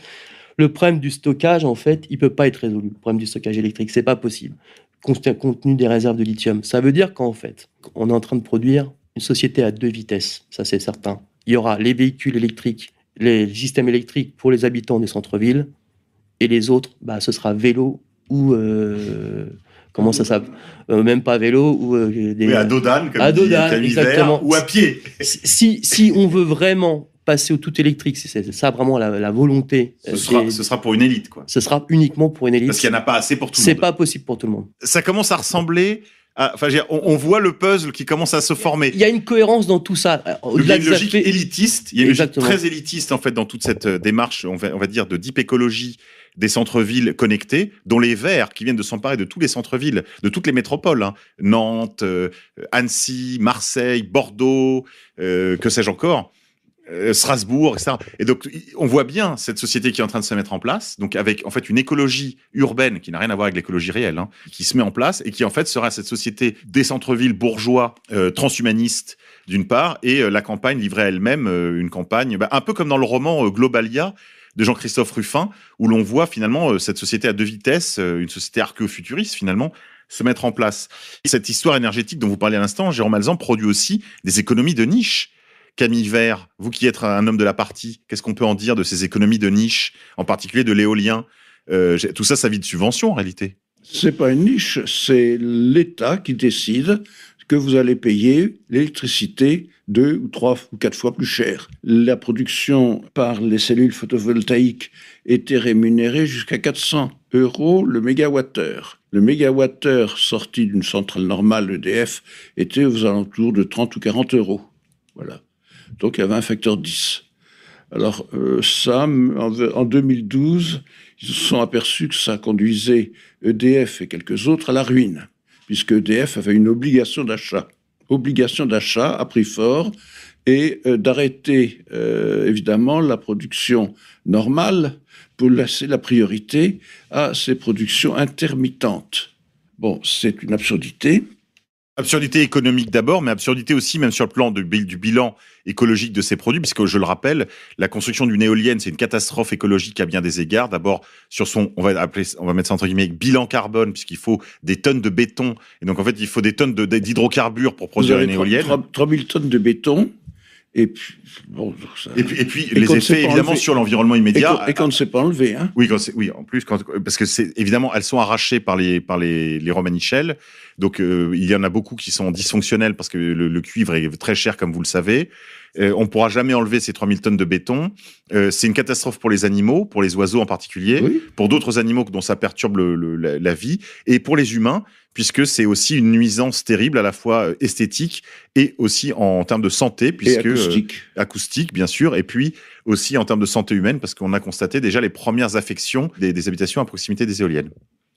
Le problème du stockage, en fait, il peut pas être résolu. Le problème du stockage électrique, c'est pas possible. Compte tenu des réserves de lithium. Ça veut dire qu'en fait, on est en train de produire une société à 2 vitesses. Ça, c'est certain. Il y aura les véhicules électriques, les systèmes électriques pour les habitants des centres-villes, et les autres, ce sera vélo ou... comment ça s'appelle même pas vélo ou à Dodane, comme dit Camille exactement. Vert, ou à pied. Si on veut vraiment passer au tout électrique, c'est ça vraiment la volonté. Ce sera pour une élite, quoi. Ce sera uniquement pour une élite. Parce qu'il n'y en a pas assez pour tout le monde. C'est pas possible pour tout le monde. Ça commence à ressembler on voit le puzzle qui commence à se former. Il y a une cohérence dans tout ça. Il y a une logique élitiste, il y a une logique très élitiste en fait dans toute cette démarche, on va dire, de deep écologie des centres-villes connectés, dont les Verts qui viennent de s'emparer de tous les centres-villes, de toutes les métropoles, hein. Nantes, Annecy, Marseille, Bordeaux, que sais-je encore, Strasbourg, etc. Et donc, on voit bien cette société qui est en train de se mettre en place, donc avec en fait une écologie urbaine qui n'a rien à voir avec l'écologie réelle, hein, qui se met en place et qui en fait sera cette société des centres-villes bourgeois, transhumanistes d'une part, et la campagne livrée à elle-même, une campagne un peu comme dans le roman Globalia de Jean-Christophe Ruffin, où l'on voit finalement cette société à 2 vitesses, une société archéofuturiste finalement, se mettre en place. Cette histoire énergétique dont vous parliez à l'instant, Jérôme Alzan, produit aussi des économies de niche. Camille Vert, vous qui êtes un homme de la partie, qu'est-ce qu'on peut en dire de ces économies de niche, en particulier de l'éolien? Tout ça, ça vit de subventions en réalité. C'est pas une niche, c'est l'État qui décide que vous allez payer l'électricité 2 ou 3 ou 4 fois plus cher. La production par les cellules photovoltaïques était rémunérée jusqu'à 400 € le mégawattheure. Le mégawattheure sorti d'une centrale normale EDF était aux alentours de 30 ou 40 €. Voilà. Donc il y avait un facteur 10. Alors en 2012, ils se sont aperçus que ça conduisait EDF et quelques autres à la ruine, puisque EDF avait une obligation d'achat à prix fort et d'arrêter évidemment la production normale pour laisser la priorité à ces productions intermittentes. Bon, c'est une absurdité. Absurdité économique d'abord, mais absurdité aussi même sur le plan du bilan écologique de ces produits, puisque je le rappelle, la construction d'une éolienne, c'est une catastrophe écologique à bien des égards. D'abord, sur son, on va mettre ça entre guillemets, bilan carbone, puisqu'il faut des tonnes de béton. Et donc, en fait, il faut des tonnes d'hydrocarbures pour produire une éolienne. 3000 tonnes de béton. Et puis, et puis les effets, évidemment, sur l'environnement immédiat. Et qu'on ne sait pas enlever, hein. Oui, en plus, parce que c'est, évidemment, elles sont arrachées par les Romanichel. Donc, il y en a beaucoup qui sont dysfonctionnels parce que le cuivre est très cher, comme vous le savez. On pourra jamais enlever ces 3000 tonnes de béton. C'est une catastrophe pour les animaux, pour les oiseaux en particulier, oui. Pour d'autres animaux dont ça perturbe la vie, et pour les humains, puisque c'est aussi une nuisance terrible à la fois esthétique et aussi en termes de santé, puisque acoustique bien sûr, et puis aussi en termes de santé humaine, parce qu'on a constaté déjà les premières affections des habitations à proximité des éoliennes.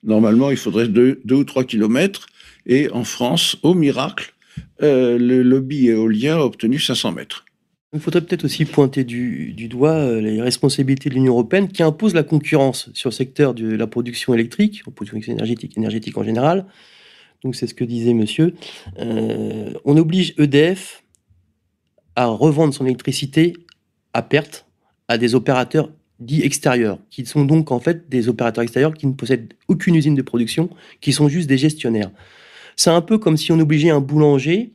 Normalement, il faudrait 2 ou 3 kilomètres, et en France, au miracle, le lobby éolien a obtenu 500 mètres. Il faudrait peut-être aussi pointer du doigt les responsabilités de l'Union européenne qui impose la concurrence sur le secteur de la production électrique, la production énergétique en général. Donc c'est ce que disait monsieur. On oblige EDF à revendre son électricité à perte à des opérateurs dits extérieurs, qui sont donc en fait des opérateurs extérieurs qui ne possèdent aucune usine de production, qui sont juste des gestionnaires. C'est un peu comme si on obligeait un boulanger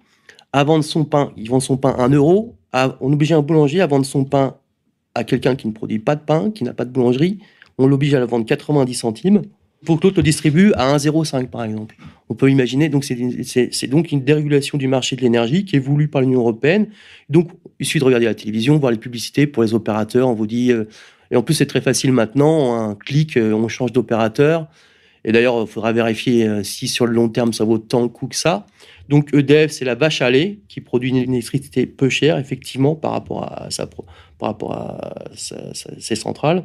à vendre son pain. Il vend son pain 1 €. On obligeait un boulanger à vendre son pain à quelqu'un qui ne produit pas de pain, qui n'a pas de boulangerie. On l'oblige à le vendre 90 centimes pour que l'autre le distribue à 1,05 par exemple. On peut imaginer, donc c'est donc une dérégulation du marché de l'énergie qui est voulue par l'Union européenne. Donc il suffit de regarder la télévision, voir les publicités pour les opérateurs. On vous dit, et en plus c'est très facile maintenant, un clic, on change d'opérateur. Et d'ailleurs, il faudra vérifier si sur le long terme ça vaut tant de coûts que ça. Donc EDF, c'est la vache à lait qui produit une électricité peu chère, effectivement, par rapport à ses centrales.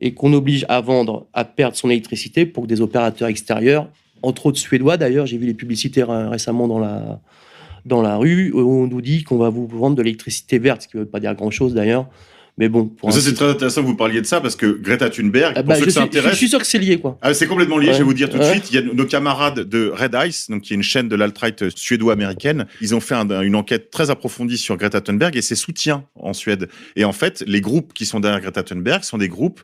et qu'on oblige à vendre, à perdre son électricité pour que des opérateurs extérieurs, entre autres suédois d'ailleurs, j'ai vu les publicités récemment dans la rue, où on nous dit qu'on va vous vendre de l'électricité verte, ce qui ne veut pas dire grand-chose d'ailleurs. Mais bon, ça c'est très intéressant que vous parliez de ça parce que Greta Thunberg, pour ceux que ça intéresse, je suis sûr que c'est lié, quoi. C'est complètement lié. Je vais vous dire tout de suite. Il y a nos camarades de Red Ice, donc qui est une chaîne de l'alt-right suédo-américaine. Ils ont fait une enquête très approfondie sur Greta Thunberg et ses soutiens en Suède. Et en fait, les groupes qui sont derrière Greta Thunberg sont des groupes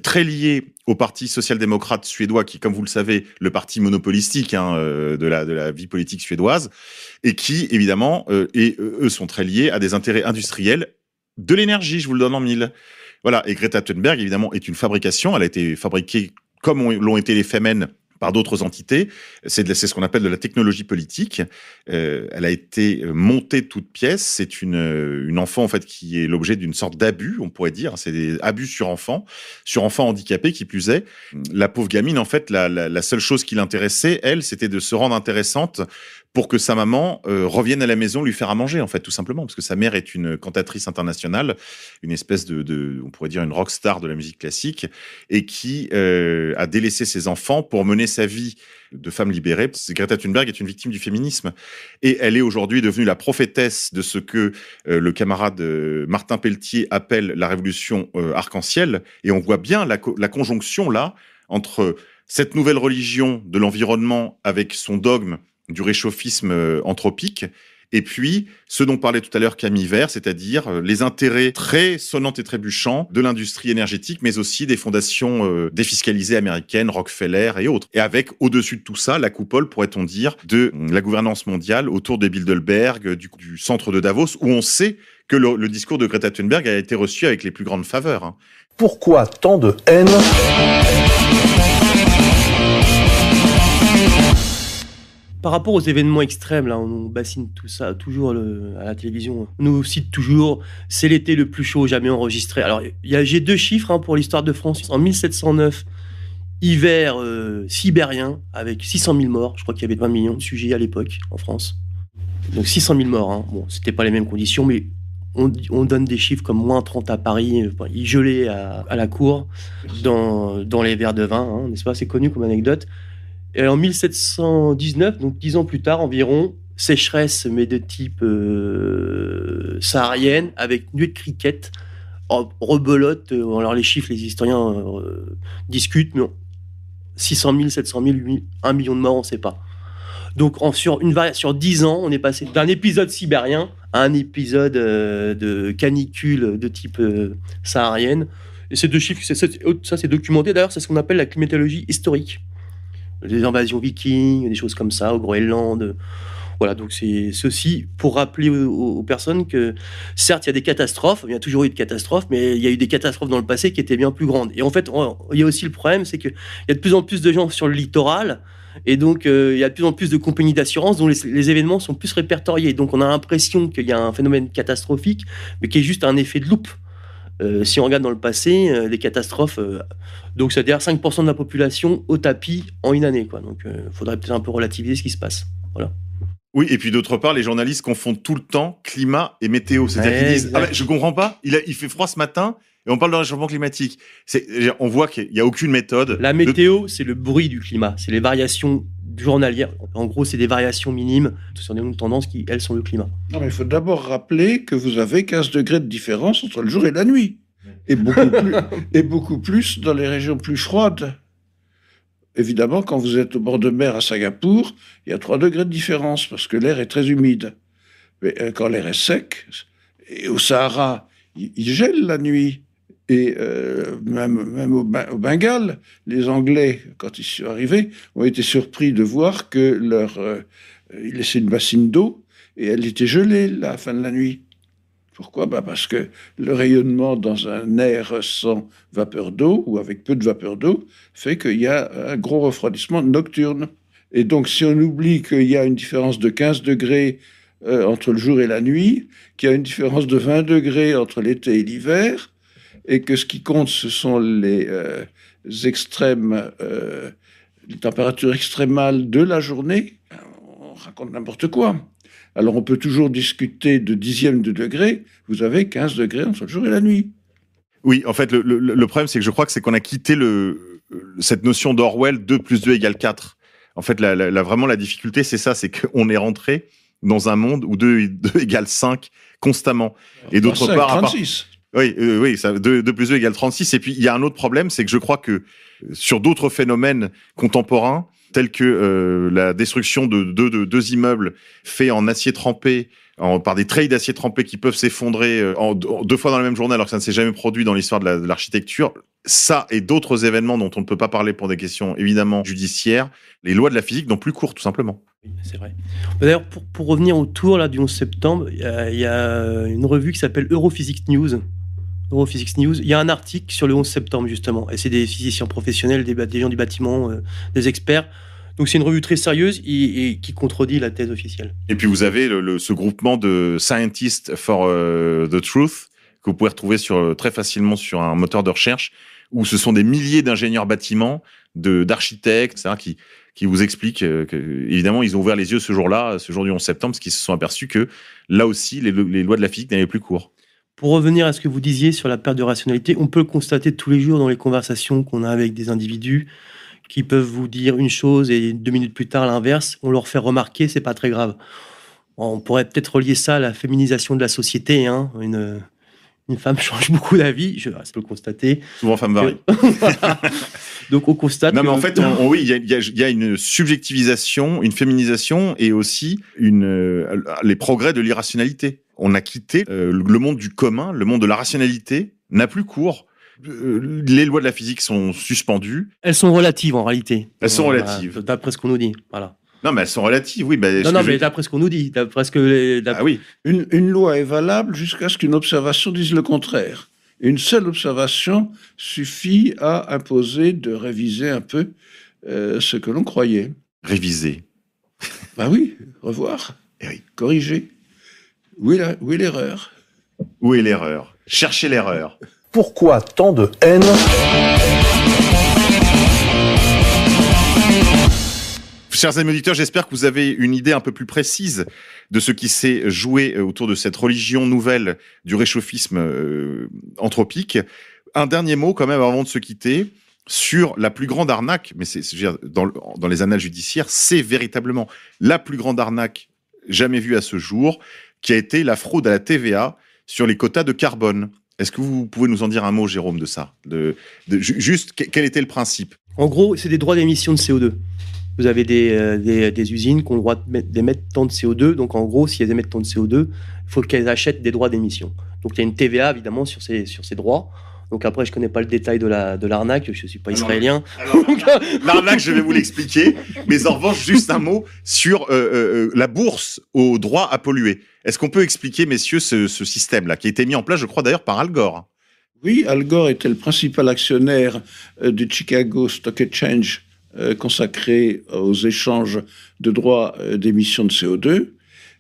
très liés au Parti social-démocrate suédois, qui, comme vous le savez, le parti monopolistique de la vie politique suédoise, et qui, évidemment, eux sont très liés à des intérêts industriels de l'énergie, je vous le donne en mille. Voilà. Et Greta Thunberg, évidemment, est une fabrication. Elle a été fabriquée comme l'ont été les Femen par d'autres entités. C'est ce qu'on appelle de la technologie politique. Elle a été montée de toutes pièces. C'est une enfant, en fait, qui est l'objet d'une sorte d'abus, on pourrait dire. C'est des abus sur enfants handicapés, qui plus est. La pauvre gamine, en fait, la seule chose qui l'intéressait, elle, c'était de se rendre intéressante pour que sa maman revienne à la maison lui faire à manger, en fait, tout simplement, parce que sa mère est une cantatrice internationale, une espèce on pourrait dire une rockstar de la musique classique, et qui a délaissé ses enfants pour mener sa vie de femme libérée. Greta Thunberg est une victime du féminisme, et elle est aujourd'hui devenue la prophétesse de ce que le camarade Martin Pelletier appelle la révolution arc-en-ciel, et on voit bien la conjonction là entre cette nouvelle religion de l'environnement avec son dogme du réchauffisme anthropique, et puis ce dont parlait tout à l'heure Camille Vert, c'est-à-dire les intérêts très sonnants et trébuchants de l'industrie énergétique, mais aussi des fondations défiscalisées américaines, Rockefeller et autres. Et avec, au-dessus de tout ça, la coupole, pourrait-on dire, de la gouvernance mondiale autour de Bilderberg, du centre de Davos, où on sait que le discours de Greta Thunberg a été reçu avec les plus grandes faveurs. Pourquoi tant de haine ? Par rapport aux événements extrêmes, là, on bassine tout ça toujours à la télévision. On nous cite toujours « c'est l'été le plus chaud jamais enregistré ». Alors, j'ai 2 chiffres pour l'histoire de France. En 1709, hiver sibérien avec 600 000 morts. Je crois qu'il y avait 20 millions de sujets à l'époque en France. Donc 600 000 morts. Bon, c'était pas les mêmes conditions, mais on donne des chiffres comme moins 30 à Paris. Il gelait à la cour dans les verres de vin, n'est-ce pas ? C'est connu comme anecdote. Et en 1719, donc 10 ans plus tard environ, sécheresse, mais de type saharienne, avec nuée de cricket, rebelote. Alors les chiffres, les historiens discutent, mais 600 000, 700 000, 1 million de morts, on ne sait pas. Donc sur 10 ans, on est passé d'un épisode sibérien à un épisode de canicule de type saharienne. Et ces 2 chiffres, ça c'est documenté. D'ailleurs, c'est ce qu'on appelle la climatologie historique. Des invasions vikings, des choses comme ça, au Groenland. Voilà, donc c'est ceci pour rappeler aux personnes que, certes, il y a des catastrophes, il y a toujours eu de catastrophes, mais il y a eu des catastrophes dans le passé qui étaient bien plus grandes. Et en fait, il y a aussi le problème, c'est qu'il y a de plus en plus de gens sur le littoral, et donc il y a de plus en plus de compagnies d'assurance dont les événements sont plus répertoriés. Donc on a l'impression qu'il y a un phénomène catastrophique, mais qui est juste un effet de loupe. Si on regarde dans le passé, des catastrophes, donc c'est-à-dire 5% de la population au tapis en une année, quoi. Donc il faudrait peut-être un peu relativiser ce qui se passe. Voilà. Oui, et puis d'autre part, les journalistes confondent tout le temps climat et météo. C'est-à-dire qu'ils disent « Ah ben, je comprends pas, il fait froid ce matin et on parle de réchauffement climatique ». On voit qu'il n'y a aucune méthode. La météo, c'est le bruit du climat, c'est les variations journalières. En gros, c'est des variations minimes sur des tendances qui, elles, sont le climat. Non, mais il faut d'abord rappeler que vous avez 15 degrés de différence entre le jour et la nuit. Et beaucoup plus dans les régions plus froides. Évidemment, quand vous êtes au bord de mer à Singapour, il y a 3 degrés de différence parce que l'air est très humide. Mais quand l'air est sec, et au Sahara, il gèle la nuit. Et même au Bengale, les Anglais, quand ils sont arrivés, ont été surpris de voir que ils laissaient une bassine d'eau et elle était gelée à la fin de la nuit. Pourquoi ? Parce que le rayonnement dans un air sans vapeur d'eau ou avec peu de vapeur d'eau fait qu'il y a un gros refroidissement nocturne. Et donc, si on oublie qu'il y a une différence de 15 degrés entre le jour et la nuit, qu'il y a une différence de 20 degrés entre l'été et l'hiver, et que ce qui compte, ce sont les extrêmes, les températures extrémales de la journée, on raconte n'importe quoi. Alors, on peut toujours discuter de dixièmes de degré. Vous avez 15 degrés entre le jour et la nuit. Oui, en fait, le problème, c'est que je crois que c'est qu'on a quitté cette notion d'Orwell, 2 + 2 = 4. En fait, vraiment, la difficulté, c'est ça, c'est qu'on est rentré dans un monde où 2 = 5 constamment. Et d'autre part... 36. Oui, 2 + 2 = 36. Et puis, il y a un autre problème, c'est que je crois que sur d'autres phénomènes contemporains, tels que la destruction de deux immeubles faits en acier trempé, par des treilles d'acier trempé qui peuvent s'effondrer 2 fois dans la même journée, alors que ça ne s'est jamais produit dans l'histoire de l'architecture, ça et d'autres événements dont on ne peut pas parler pour des questions évidemment judiciaires, les lois de la physique n'ont plus cours, tout simplement. Oui, c'est vrai. D'ailleurs, pour revenir au tour là, du 11 septembre, il y a une revue qui s'appelle Europhysics News. Il y a un article sur le 11 septembre, justement. Et c'est des physiciens professionnels, des gens du bâtiment, des experts. Donc c'est une revue très sérieuse et qui contredit la thèse officielle. Et puis vous avez ce groupement de Scientists for the Truth, que vous pouvez retrouver très facilement sur un moteur de recherche, où ce sont des milliers d'ingénieurs bâtiments, d'architectes, etc., qui vous expliquent que, évidemment, ils ont ouvert les yeux ce jour-là, ce jour du 11 septembre, parce qu'ils se sont aperçus que, là aussi, les lois de la physique n'avaient plus cours. Pour revenir à ce que vous disiez sur la perte de rationalité, on peut le constater tous les jours dans les conversations qu'on a avec des individus qui peuvent vous dire une chose et 2 minutes plus tard l'inverse. On leur fait remarquer, c'est pas très grave. On pourrait peut-être relier ça à la féminisation de la société. Hein. Une femme change beaucoup d'avis, je peux le constater. Souvent, femme varie. Donc, on constate. Non, mais en fait, oui, il y a une subjectivisation, une féminisation et aussi les progrès de l'irrationalité. On a quitté le monde du commun, le monde de la rationalité n'a plus cours. Les lois de la physique sont suspendues. Elles sont relatives en réalité. Elles sont relatives. D'après ce qu'on nous dit. Voilà. Non, mais elles sont relatives, oui. Mais d'après ce qu'on nous dit. Ah oui. Une loi est valable jusqu'à ce qu'une observation dise le contraire. Une seule observation suffit à imposer de réviser un peu ce que l'on croyait. Réviser. Bah oui, revoir, oui. Corriger. Où est l'erreur ? Où est l'erreur ? Cherchez l'erreur. Pourquoi tant de haine ? Chers amis auditeurs, j'espère que vous avez une idée un peu plus précise de ce qui s'est joué autour de cette religion nouvelle du réchauffisme anthropique. Un dernier mot quand même avant de se quitter sur la plus grande arnaque, mais dans les annales judiciaires, c'est véritablement la plus grande arnaque jamais vue à ce jour, qui a été la fraude à la TVA sur les quotas de carbone. Est-ce que vous pouvez nous en dire un mot, Jérôme, de ça ? Juste, quel était le principe ? En gros, c'est des droits d'émission de CO2. Vous avez des usines qui ont le droit d'émettre tant de CO2. Donc, en gros, si elles émettent tant de CO2, il faut qu'elles achètent des droits d'émission. Donc, il y a une TVA, évidemment, sur ces droits. Donc, après, je ne connais pas le détail de l'arnaque. Je ne suis pas israélien. L'arnaque, je vais vous l'expliquer. Mais en revanche, juste un mot sur la bourse aux droits à polluer. Est-ce qu'on peut expliquer, messieurs, ce système-là, qui a été mis en place, je crois, d'ailleurs, par Al Gore ? Oui, Al Gore était le principal actionnaire du Chicago Stock Exchange, consacré aux échanges de droits d'émission de CO2.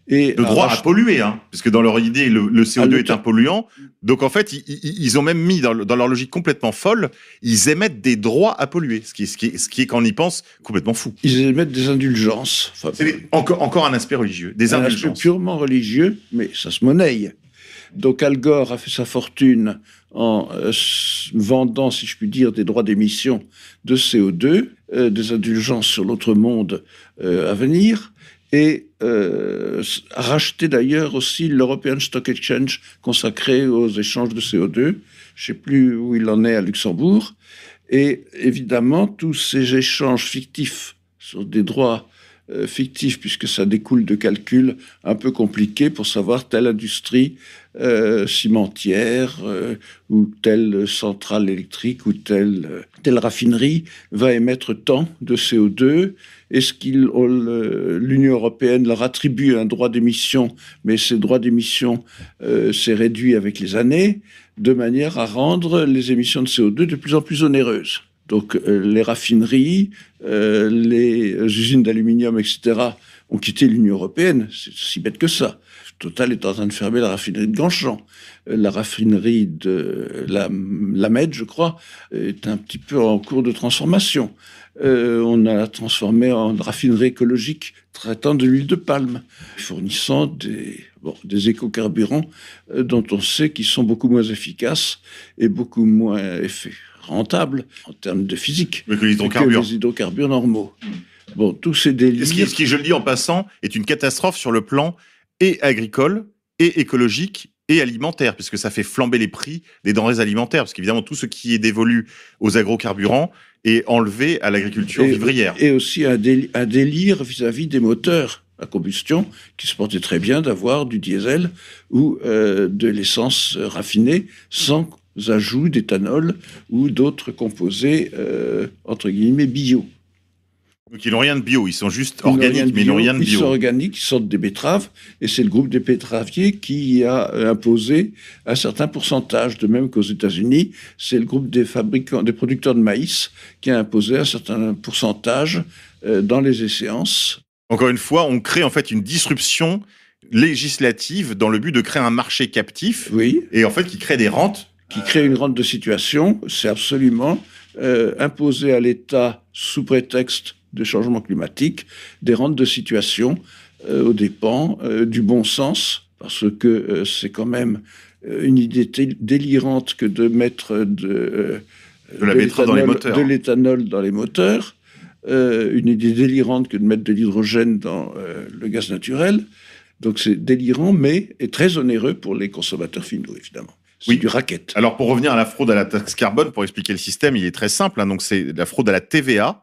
Et de droit à polluer, hein, parce que dans leur idée, le CO2 est un polluant. Donc en fait, ils ont même mis dans leur logique complètement folle, ils émettent des droits à polluer, ce qui est quand on y pense, complètement fou. Ils émettent des indulgences. Enfin, c'est encore un aspect religieux, des indulgences. Un aspect purement religieux, mais ça se monnaie. Donc Al Gore a fait sa fortune en vendant, si je puis dire, des droits d'émission de CO2, des indulgences sur l'autre monde à venir, et a racheté d'ailleurs aussi l'European Stock Exchange consacré aux échanges de CO2. Je ne sais plus où il en est à Luxembourg. Et évidemment, tous ces échanges fictifs sur des droits fictifs, puisque ça découle de calculs un peu compliqués pour savoir telle industrie cimentière ou telle centrale électrique ou telle raffinerie va émettre tant de CO2. Est-ce l'Union européenne leur attribue un droit d'émission, mais ces droits d'émission s'est réduit avec les années, de manière à rendre les émissions de CO2 de plus en plus onéreuses. Donc les raffineries, les usines d'aluminium, etc., ont quitté l'Union européenne. C'est aussi bête que ça. Total est en train de fermer la raffinerie de Grandchamp. La raffinerie de la Med, je crois, est un petit peu en cours de transformation. On a transformé en raffinerie écologique traitant de l'huile de palme, fournissant des écocarburants dont on sait qu'ils sont beaucoup moins efficaces et beaucoup moins rentables en termes de physique que les hydrocarbures normaux. Bon, tous ces délires... Ce qui, je le dis en passant, est une catastrophe sur le plan et agricole, et écologique, et alimentaire, puisque ça fait flamber les prix des denrées alimentaires, parce qu'évidemment, tout ce qui est dévolu aux agrocarburants est enlevé à l'agriculture vivrière. Et aussi un délire vis-à-vis des moteurs à combustion, qui se portait très bien d'avoir du diesel ou de l'essence raffinée sans ajout d'éthanol ou d'autres composés, entre guillemets, bio. Donc ils n'ont rien de bio, ils sont juste organiques, mais ils n'ont rien de bio. Ils sont organiques, ils sortent des betteraves, et c'est le groupe des betteraviers qui a imposé un certain pourcentage, de même qu'aux États-Unis, c'est le groupe des producteurs de maïs qui a imposé un certain pourcentage dans les échéances. Encore une fois, on crée en fait une disruption législative dans le but de créer un marché captif, et en fait qui crée des rentes. Qui crée une rente de situation, c'est absolument imposer à l'État, sous prétexte de changement climatique, des rentes de situation aux dépens du bon sens, parce que c'est quand même une idée délirante que de mettre de l'éthanol dans les moteurs, une idée délirante que de mettre de l'hydrogène dans le gaz naturel. Donc c'est délirant, mais est très onéreux pour les consommateurs finaux, évidemment. C'est du racket. Alors pour revenir à la fraude à la taxe carbone, pour expliquer le système, il est très simple. Donc c'est la fraude à la TVA,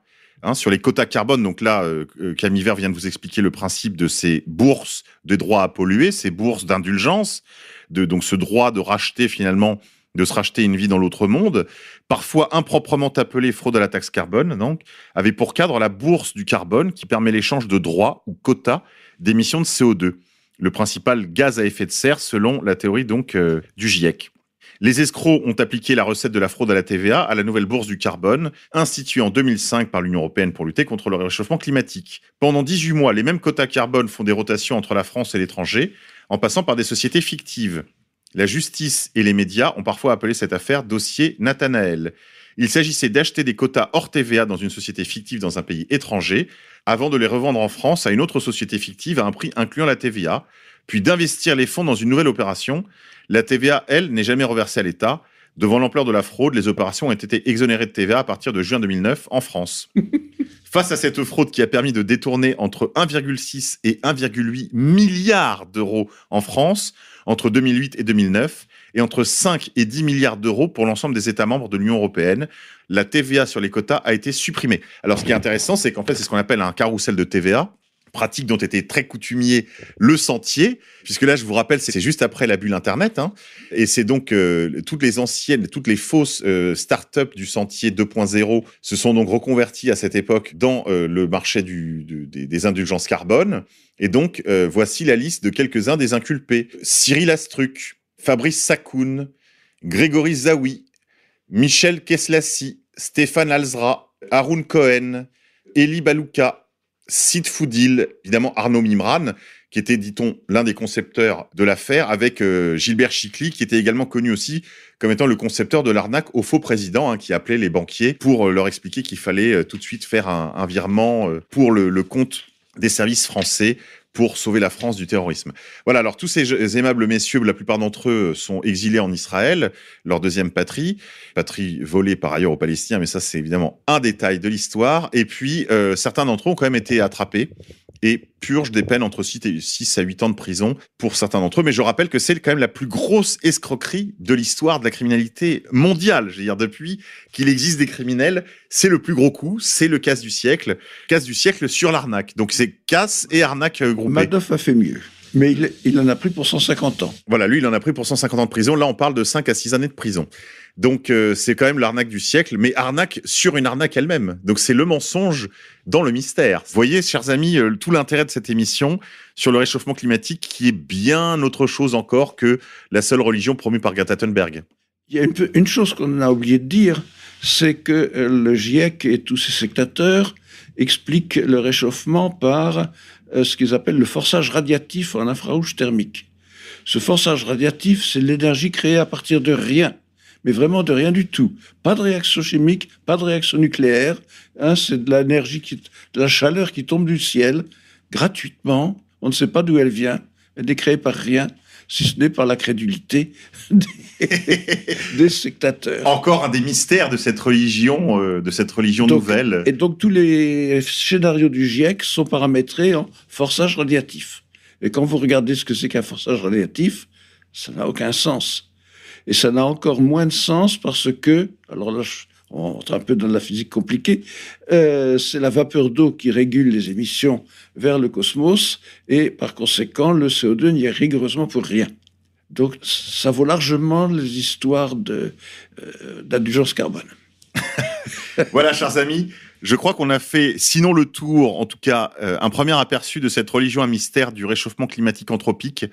sur les quotas carbone. Donc là, Camille Vert vient de vous expliquer le principe de ces bourses de droit à polluer, ces bourses d'indulgence, donc ce droit de racheter finalement, de se racheter une vie dans l'autre monde, parfois improprement appelée fraude à la taxe carbone, donc, avait pour cadre la bourse du carbone qui permet l'échange de droits ou quotas d'émissions de CO2, le principal gaz à effet de serre selon la théorie donc du GIEC. Les escrocs ont appliqué la recette de la fraude à la TVA à la nouvelle bourse du carbone, instituée en 2005 par l'Union européenne pour lutter contre le réchauffement climatique. Pendant 18 mois, les mêmes quotas carbone font des rotations entre la France et l'étranger, en passant par des sociétés fictives. La justice et les médias ont parfois appelé cette affaire dossier Nathanaël. Il s'agissait d'acheter des quotas hors TVA dans une société fictive dans un pays étranger, avant de les revendre en France à une autre société fictive à un prix incluant la TVA, puis d'investir les fonds dans une nouvelle opération. La TVA, elle, n'est jamais reversée à l'État. Devant l'ampleur de la fraude, les opérations ont été exonérées de TVA à partir de juin 2009 en France. Face à cette fraude qui a permis de détourner entre 1,6 et 1,8 milliards d'euros en France entre 2008 et 2009, et entre 5 et 10 milliards d'euros pour l'ensemble des États membres de l'Union européenne, la TVA sur les quotas a été supprimée. Alors ce qui est intéressant, c'est qu'en fait, c'est ce qu'on appelle un carrousel de TVA, pratique dont était très coutumier Le Sentier, puisque là, je vous rappelle, c'est juste après la bulle Internet, et c'est donc toutes les fausses start-up du Sentier 2.0 se sont donc reconverties à cette époque dans le marché des indulgences carbone, et donc voici la liste de quelques-uns des inculpés. Cyril Astruc, Fabrice Sakoun, Grégory Zawi, Michel Keslassi, Stéphane Alzra, Haroun Cohen, Eli Balouka, Sid Foudil, évidemment Arnaud Mimran, qui était, dit-on, l'un des concepteurs de l'affaire, avec Gilbert Chicly, qui était également connu aussi comme étant le concepteur de l'arnaque au faux président, qui appelait les banquiers pour leur expliquer qu'il fallait tout de suite faire un virement pour le compte des services français pour sauver la France du terrorisme. Voilà, alors tous ces aimables messieurs, la plupart d'entre eux sont exilés en Israël, leur deuxième patrie volée par ailleurs aux Palestiniens, mais ça c'est évidemment un détail de l'histoire. Et puis certains d'entre eux ont quand même été attrapés et purgent des peines entre 6 à 8 ans de prison pour certains d'entre eux. Mais je rappelle que c'est quand même la plus grosse escroquerie de l'histoire de la criminalité mondiale. Je veux dire, depuis qu'il existe des criminels, c'est le plus gros coup, c'est le casse du siècle sur l'arnaque. Donc c'est casse et arnaque groupée. Madoff a fait mieux. Mais il en a pris pour 150 ans. Voilà, lui, il en a pris pour 150 ans de prison. Là, on parle de 5 à 6 années de prison. Donc, c'est quand même l'arnaque du siècle, mais arnaque sur une arnaque elle-même. Donc, c'est le mensonge dans le mystère. Vous voyez, chers amis, tout l'intérêt de cette émission sur le réchauffement climatique qui est bien autre chose encore que la seule religion promue par Greta Thunberg. Il y a une chose qu'on a oublié de dire, c'est que le GIEC et tous ses sectateurs expliquent le réchauffement par ce qu'ils appellent le forçage radiatif en infrarouge thermique. Ce forçage radiatif, c'est l'énergie créée à partir de rien, mais vraiment de rien du tout. Pas de réaction chimique, pas de réaction nucléaire. C'est de l'énergie, de la chaleur qui tombe du ciel gratuitement. On ne sait pas d'où elle vient. Elle n'est créée par rien, si ce n'est par la crédulité des spectateurs. Encore un des mystères de cette religion nouvelle. Et donc tous les scénarios du GIEC sont paramétrés en forçage radiatif. Et quand vous regardez ce que c'est qu'un forçage radiatif, ça n'a aucun sens. Et ça n'a encore moins de sens parce que, alors là, on rentre un peu dans la physique compliquée, c'est la vapeur d'eau qui régule les émissions vers le cosmos, et par conséquent, le CO2 n'y est rigoureusement pour rien. Donc, ça vaut largement les histoires d'indulgence carbone. Voilà, chers amis, je crois qu'on a fait, sinon le tour, en tout cas, un premier aperçu de cette religion à mystère du réchauffement climatique anthropique.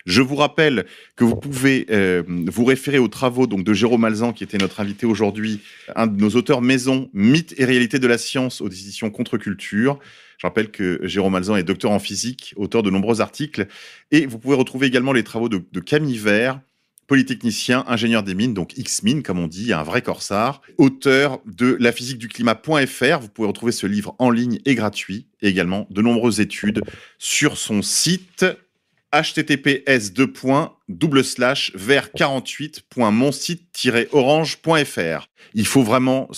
Je vous rappelle que vous pouvez vous référer aux travaux donc, de Jérôme Malzan, qui était notre invité aujourd'hui, un de nos auteurs maison, Mythes et réalité de la science aux éditions Contre-Culture. Je rappelle que Jérôme Malzan est docteur en physique, auteur de nombreux articles. Et vous pouvez retrouver également les travaux de Camille Vert, polytechnicien, ingénieur des mines, donc X-Mine, comme on dit, un vrai corsard, auteur de la physique du climat.fr. Vous pouvez retrouver ce livre en ligne et gratuit, et également de nombreuses études sur son site https://vers48.monsite-orange.fr. Il faut vraiment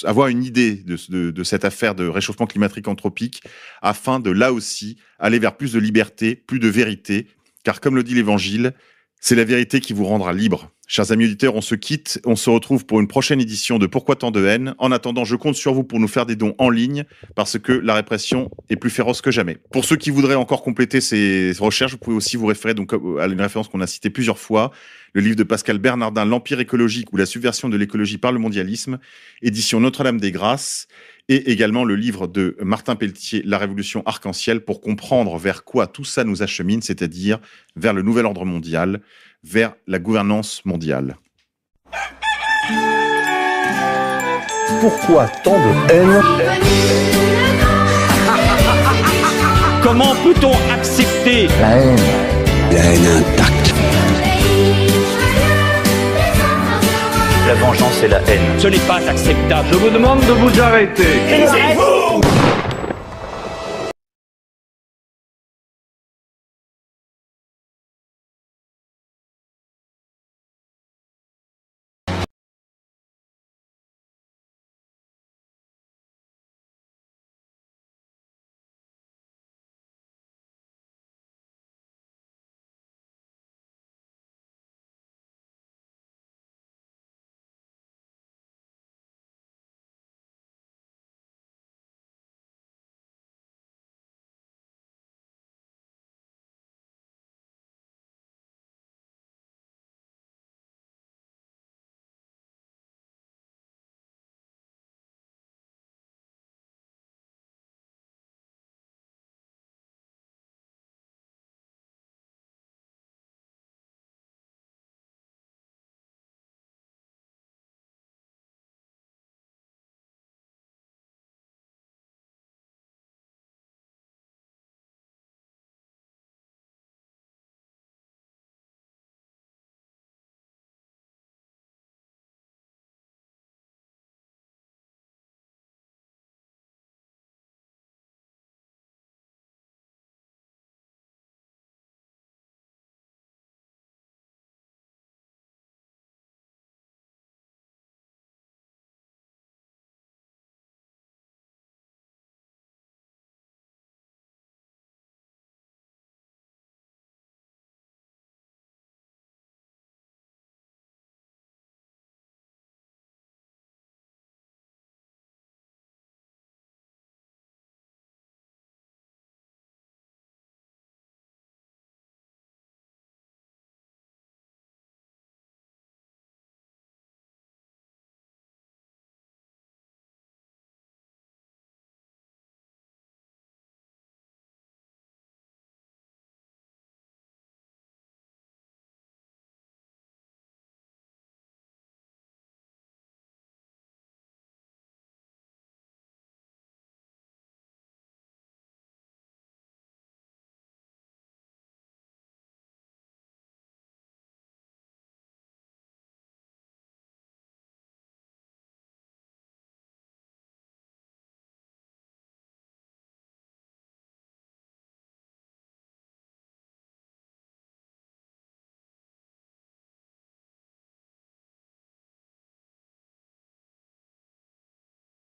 avoir une idée de cette affaire de réchauffement climatique anthropique afin de, là aussi, aller vers plus de liberté, plus de vérité, car comme le dit l'Évangile, c'est la vérité qui vous rendra libre. Chers amis auditeurs, on se quitte. On se retrouve pour une prochaine édition de Pourquoi tant de haine. En attendant, je compte sur vous pour nous faire des dons en ligne parce que la répression est plus féroce que jamais. Pour ceux qui voudraient encore compléter ces recherches, vous pouvez aussi vous référer donc à une référence qu'on a citée plusieurs fois, le livre de Pascal Bernardin, L'Empire écologique ou la subversion de l'écologie par le mondialisme, édition Notre-Dame des Grâces, et également le livre de Martin Pelletier, La Révolution arc-en-ciel, pour comprendre vers quoi tout ça nous achemine, c'est-à-dire vers le nouvel ordre mondial, vers la gouvernance mondiale. Pourquoi tant de haine? Comment peut-on accepter La haine intacte. La vengeance et la haine. Ce n'est pas acceptable. Je vous demande de vous arrêter. Taisez-vous!